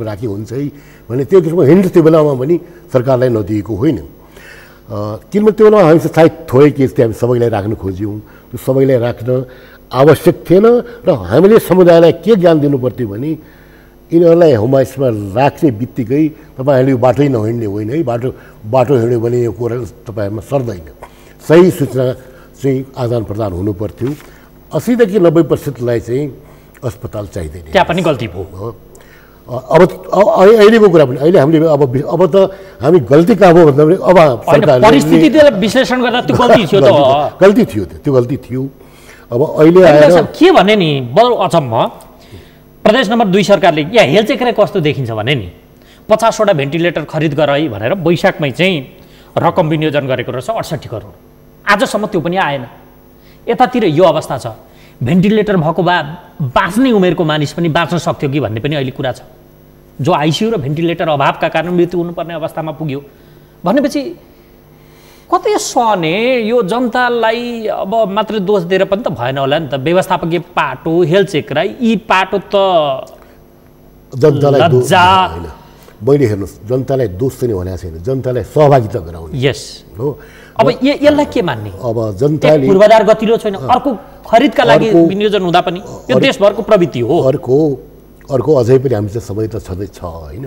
राखे हुन्छ है भने त्यो किसिमको हिन्ट त्यो बेलामा पनि सरकारलाई नदिएको होइन। किनभने त्यो बेलामा हामी सायद थोरै केस थियो, हामी सबैलाई राख्न खोज्यौँ, त्यो सबैलाई राख्न आवश्यक थिएन। र हामीले समुदायलाई के ज्ञान दिनुपर्थ्यो भने यिनीहरूलाई होम आइसोलेसनमा राख्ने बित्तिकै तपाईँहरूले यो बाटै नहिँड्ने होइन है, बाटो हिँड्यो भने यो कुरा तपाईँहरूमा सर्दैन। सही सूचना चाहिँ आदान प्रदान हुनुपर्थ्यो। 80% 90%लाई चाहिँ अस्पताल चाहिँदैन। त्यहाँ पनि गल्ती भयो। अब अहिलेको कुरा पनि अहिले हामीले अब त हामी गल्ती कहाँ भयो भन्दा पनि अब सरकारले परिस्थितिलाई विश्लेषण गर्दा त्यो गल्ती थियो त? त्यो गल्ती थियो। अब अहिले आएर के भने नि बरु अचम्म, प्रदेश नम्बर 2 सरकारले यहाँ हेलचेक्रे कस्तो देखिन्छ भने नि 50वटा भेन्टिलेटर खरिद गर है भनेर वैशाखमै चाहिँ रकम विनियोजन गरेको रहेछ 68 करोड। आजसम्म त्यो पनि आएन। यतातिर यो अवस्था छ, भेन्टिलेटर भएको भए बाँच्ने उमेरको मानिस पनि बाँच्न सक्थ्यो कि भन्ने पनि अहिले कुरा छ। जो आइसियु र भेन्टिलेटर अभावका कारण मृत्यु हुनुपर्ने अवस्थामा पुग्यो भनेपछि कतै सहने यो जनतालाई अब मात्र दोष दिएर पनि त भएन होला नि त। व्यवस्थापकीय पाटो, हेल्थ चेकराई, यी पाटो त जनतालाई मैले हेर्नुहोस्, जनतालाई दोष चाहिँ भनेको छैन, जनतालाई सहभागिता गराउने। यस हो। अब यसलाई के मान्ने? अब जनताले पूर्वाधार गतिलो छैन, अर्को खरिदका लागि विनियोजन हुँदा पनि यो देशभरको प्रवृत्ति हो। अर्को अझै पनि हामी चाहिँ सबै त छँदैछ होइन।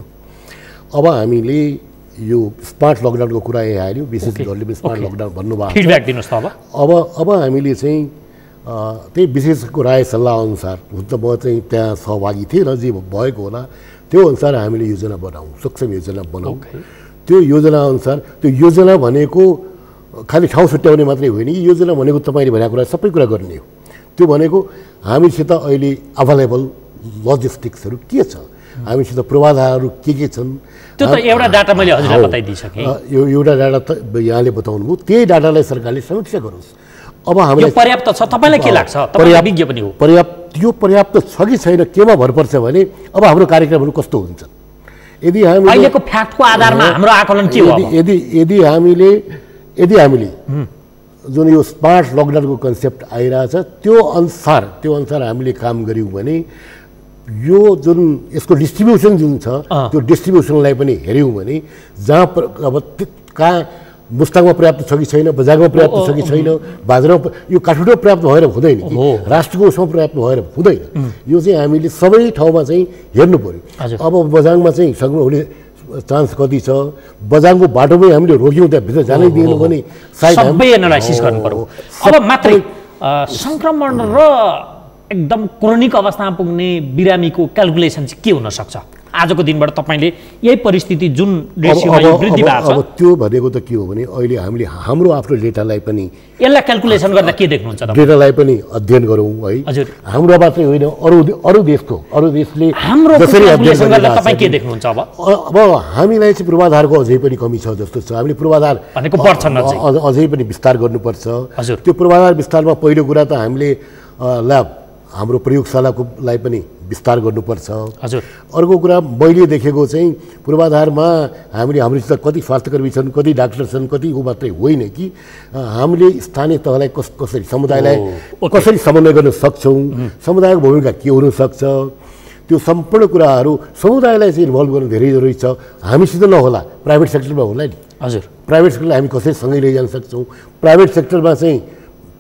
अब हामीले यो स्मार्ट लकडाउनको कुरा यहाँ आयो, विशेष गरी स्मार्ट लकडाउन भन्नुभएको फिडब्याक दिनुहोस् त। अब हामीले चाहिँ त्यही विशेषको राय सल्लाह अनुसार हुन्छ, म चाहिँ त्यहाँ सहभागी थिएँ र जे भएको होला त्यो अनुसार हामीले योजना बनाऊँ, सक्षम योजना बनाऊँ। त्यो योजना अनुसार, त्यो योजना भनेको खालि ठाउँ छुट्याउने मात्रै होइन, योजना भनेको तपाईँले भनेको कुरा सबै कुरा गर्ने हो। त्यो भनेको हामीसित अहिले अभाइलेबल लजिस्टिक्सहरू के छ, हामीसित पूर्वाधारहरू के छन्, त्यो त एउटा डाटा मैले हजुरलाई बताइदिइसकेँ। यो एउटा डाटा त यहाँले बताउनुभयो, त्यही डाटालाई सरकारले समीक्षा गरोस्। अब हामीले पर्याप्त छ तपाईँलाई के लाग्छ? तपाईँ विज्ञ पनि हो। पर्याप्त छ कि छैन केमा भर पर्छ भने अब हाम्रो कार्यक्रमहरू कस्तो हुन्छ। यदि हामी अहिलेको फ्याक्टको आधारमा हाम्रो आकलन के हो? यदि हामीले जुन यो स्मार्ट लकडाउनको कन्सेप्ट आइरहेछ त्यो अनुसार हामीले काम गऱ्यौँ भने यो जुन यसको डिस्ट्रिब्युसन जुन छ त्यो डिस्ट्रिब्युसनलाई पनि हेऱ्यौँ भने जहाँ अब कहाँ मुस्ताङमा पर्याप्त छ कि छैन, बजारमा पर्याप्त छ कि छैन, बाजारमा यो काठमाडौँमा पर्याप्त भएर हुँदैन कि राष्ट्रको उसमा पर्याप्त भएर हुँदैन। यो चाहिँ हामीले सबै ठाउँमा चाहिँ हेर्नु पर्यो। अब बजाङमा चाहिँ सङ्क्रमण हुने चान्स कति छ, बजाङको बाटोमै हामीले रोक्यौँ त्यहाँ भित्र जानै दिएनौँ भने सायद सबै एनालाइसिस गर्नु पर्यो। अब मात्रै सङ्क्रमण र एकदम क्रोनिक अवस्थामा पुग्ने बिरामीको क्यालकुलेसन चाहिँ के हुन सक्छ आजको दिनबाट तपाईँले यही परिस्थिति जुन रेसियोमा यो वृद्धि भएको छ? अब त्यो भनेको त के हो भने अहिले हामीले हाम्रो आफ्नो डेटालाई पनि यसलाई क्यालकुलेसन गर्दा के देख्नुहुन्छ तपाईँ? डेटालाई पनि अध्ययन गरौँ है। हजुर, हाम्रो मात्रै होइन, अरू देशले हाम्रो जसरी क्यालकुलेसन गर्दा तपाईँ के देख्नुहुन्छ? अब हामीलाई चाहिँ पूर्वाधारको अझै पनि कमी छ जस्तो छ। हामीले पूर्वाधार भनेको बढ्छ न चाहिँ अझै पनि विस्तार गर्नुपर्छ। हजुर, त्यो पूर्वाधार विस्तारमा पहिलो कुरा त हामीले ल्याब हाम्रो प्रयोगशालाकोलाई पनि विस्तार गर्नुपर्छ। हजुर, अर्को कुरा मैले देखेको चाहिँ पूर्वाधारमा हामीले हाम्रोसित कति स्वास्थ्यकर्मी छन्, कति डाक्टर छन्, कति ऊ मात्रै होइन कि हामीले स्थानीय तहलाई कसरी समुदायलाई कसरी समन्वय गर्न सक्छौँ, समुदायको भूमिका के हुनसक्छ, त्यो सम्पूर्ण कुराहरू समुदायलाई चाहिँ इन्भल्भ गर्नु धेरै जरुरी छ। हामीसित नहोला, प्राइभेट सेक्टरमा होला नि। हजुर, प्राइभेट सेक्टरलाई हामी कसरी सँगै लैजान सक्छौँ, प्राइभेट सेक्टरमा चाहिँ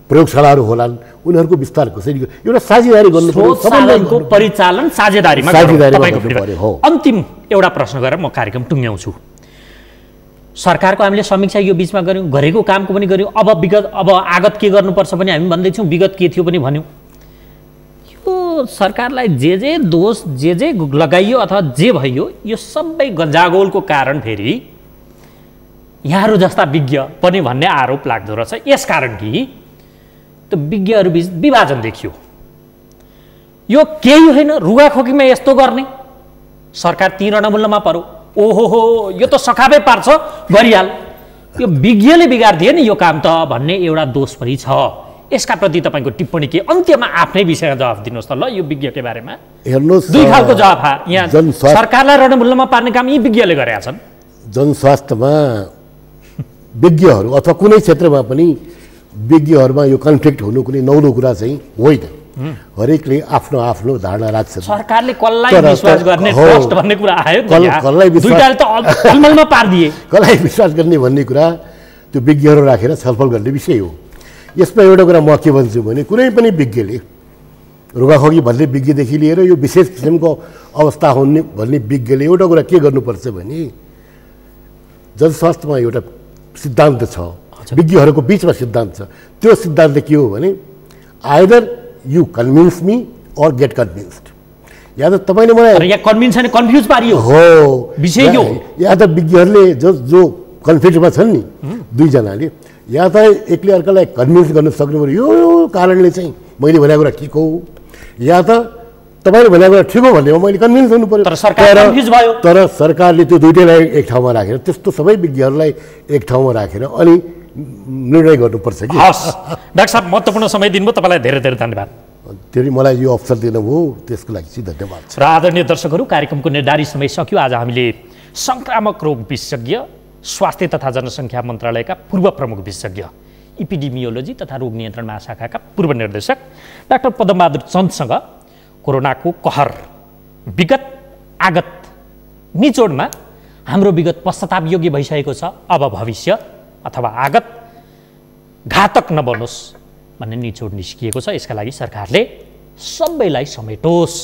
प्रयोगशालाहरू होलान्, उनीहरूको विस्तार कसरी एउटा साझेदारी गर्नु पर्यो। परिचालन साझेदारीमा गर्नुपर्यो। हो, अन्तिम एउटा प्रश्न गरेर म कार्यक्रम टुङ्ग्याउँछु। सरकारको हामीले समीक्षा यो बिचमा गऱ्यौँ, गरेको कामको पनि गऱ्यौँ, अब आगत के गर्नुपर्छ पनि हामी भन्दैछौँ, विगत के थियो पनि भन्यौँ। यो सरकारलाई जे दोष जे लगाइयो अथवा जे भयो यो सबै गन्जागोलको कारण फेरि यहाँहरू जस्ता विज्ञ पनि भन्ने आरोप लाग्दो रहेछ। यसकारण कि त्यो विज्ञहरू बिच विभाजन देखियो। यो केही होइन, रुगाखोकीमा यस्तो गर्ने सरकार 3 रणमूल्यमा पर्यो। ओहो यो त सखापै पार्छ गरिहाल, यो विज्ञले बिगारिदिए नि यो काम त भन्ने एउटा दोष पनि छ। यसका प्रति तपाईँको टिप्पणी के? अन्त्यमा आफ्नै विषयमा जवाफ दिनुहोस् त ल। यो विज्ञको बारेमा हेर्नुहोस्, 2 खालको जवाफ यहाँ सरकारलाई रणमूल्यमा पार्ने काम यी विज्ञले गरेका छन्। जनस्वास्थ्यमा विज्ञहरू अथवा कुनै क्षेत्रमा पनि विज्ञहरूमा यो कन्फ्लिक्ट हुनु कुनै नौलो कुरा चाहिँ होइन। हरेकले आफ्नो आफ्नो धारणा राख्छ। सरकारले कसलाई विश्वास गर्ने ट्रस्ट भन्ने कुरा आयो, कसलाई दुईटाले त अलमलमा पार्दिए। कसलाई विश्वास गर्ने भन्ने कुरा त्यो विज्ञहरू राखेर छलफल गर्ने विषय हो। यसमा एउटा कुरा म के भन्छु भने कुनै पनि विज्ञले रुगाखोकी भन्ने विज्ञदेखि लिएर यो विशेष किसिमको अवस्था हुने भन्ने विज्ञले एउटा कुरा के गर्नुपर्छ भने जनस्वास्थ्यमा एउटा सिद्धान्त छ, विज्ञहरूको बिचमा सिद्धान्त छ। त्यो सिद्धान्त के हो भने आइदर यु कन्भिन्स मी और गेट कन्भिन्स्ड। या त तपाईँले मलाई यहाँ कन्भिन्स अनि कन्फ्युज पारियो हो विषय यो, या त विज्ञहरूले जो कन्फ्लिक्टमा छन् नि दुईजनाले, या त एकले अर्कालाई कन्भिन्स गर्न सक्नु पऱ्यो यो कारणले चाहिँ मैले भनेको कुरा ठिक हो, या त तपाईँले भनेको कुरा ठिक हो भन्नेमा मैले कन्भिन्स हुनु पऱ्यो। तर सरकारले त्यो दुइटैलाई एक ठाउँमा राखेर त्यस्तो सबै विज्ञहरूलाई एक ठाउँमा राखेर अनि निर्णय गर्नुपर्छ कि। हस् डाक्टर साहब, महत्त्वपूर्ण समय दिनुभयो, तपाईँलाई धेरै धेरै धन्यवाद। धेरै मलाई यो अवसर दिनुभयो त्यसको लागि चाहिँ धन्यवाद। र आदरणीय दर्शकहरू, कार्यक्रमको निर्धारित समय सक्यो। आज हामीले सङ्क्रामक रोग विशेषज्ञ, स्वास्थ्य तथा जनसङ्ख्या मन्त्रालयका पूर्व प्रमुख विशेषज्ञ, इपिडेमियोलोजी तथा रोग नियन्त्रण महाशाखाका पूर्व निर्देशक डाक्टर पदमबहादुर चन्दसँग कोरोनाको कहर, विगत आगत, निचोडमा हाम्रो विगत पश्चातापयोग्य भइसकेको छ, अब भविष्य अथवा आगत घातक नबनोस् भन्ने निचोड निस्किएको छ। यसका लागि सरकारले सबैलाई समेटोस्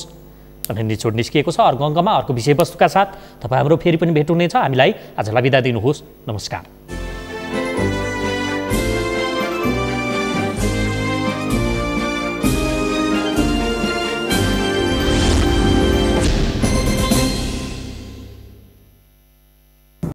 भन्ने निचोड निस्किएको छ। अर्को अङ्कमा अर्को विषयवस्तुका साथ तपाईँ हाम्रो फेरि पनि भेट हुनेछ। हामीलाई आजलाई बिदा दिनुहोस्। नमस्कार।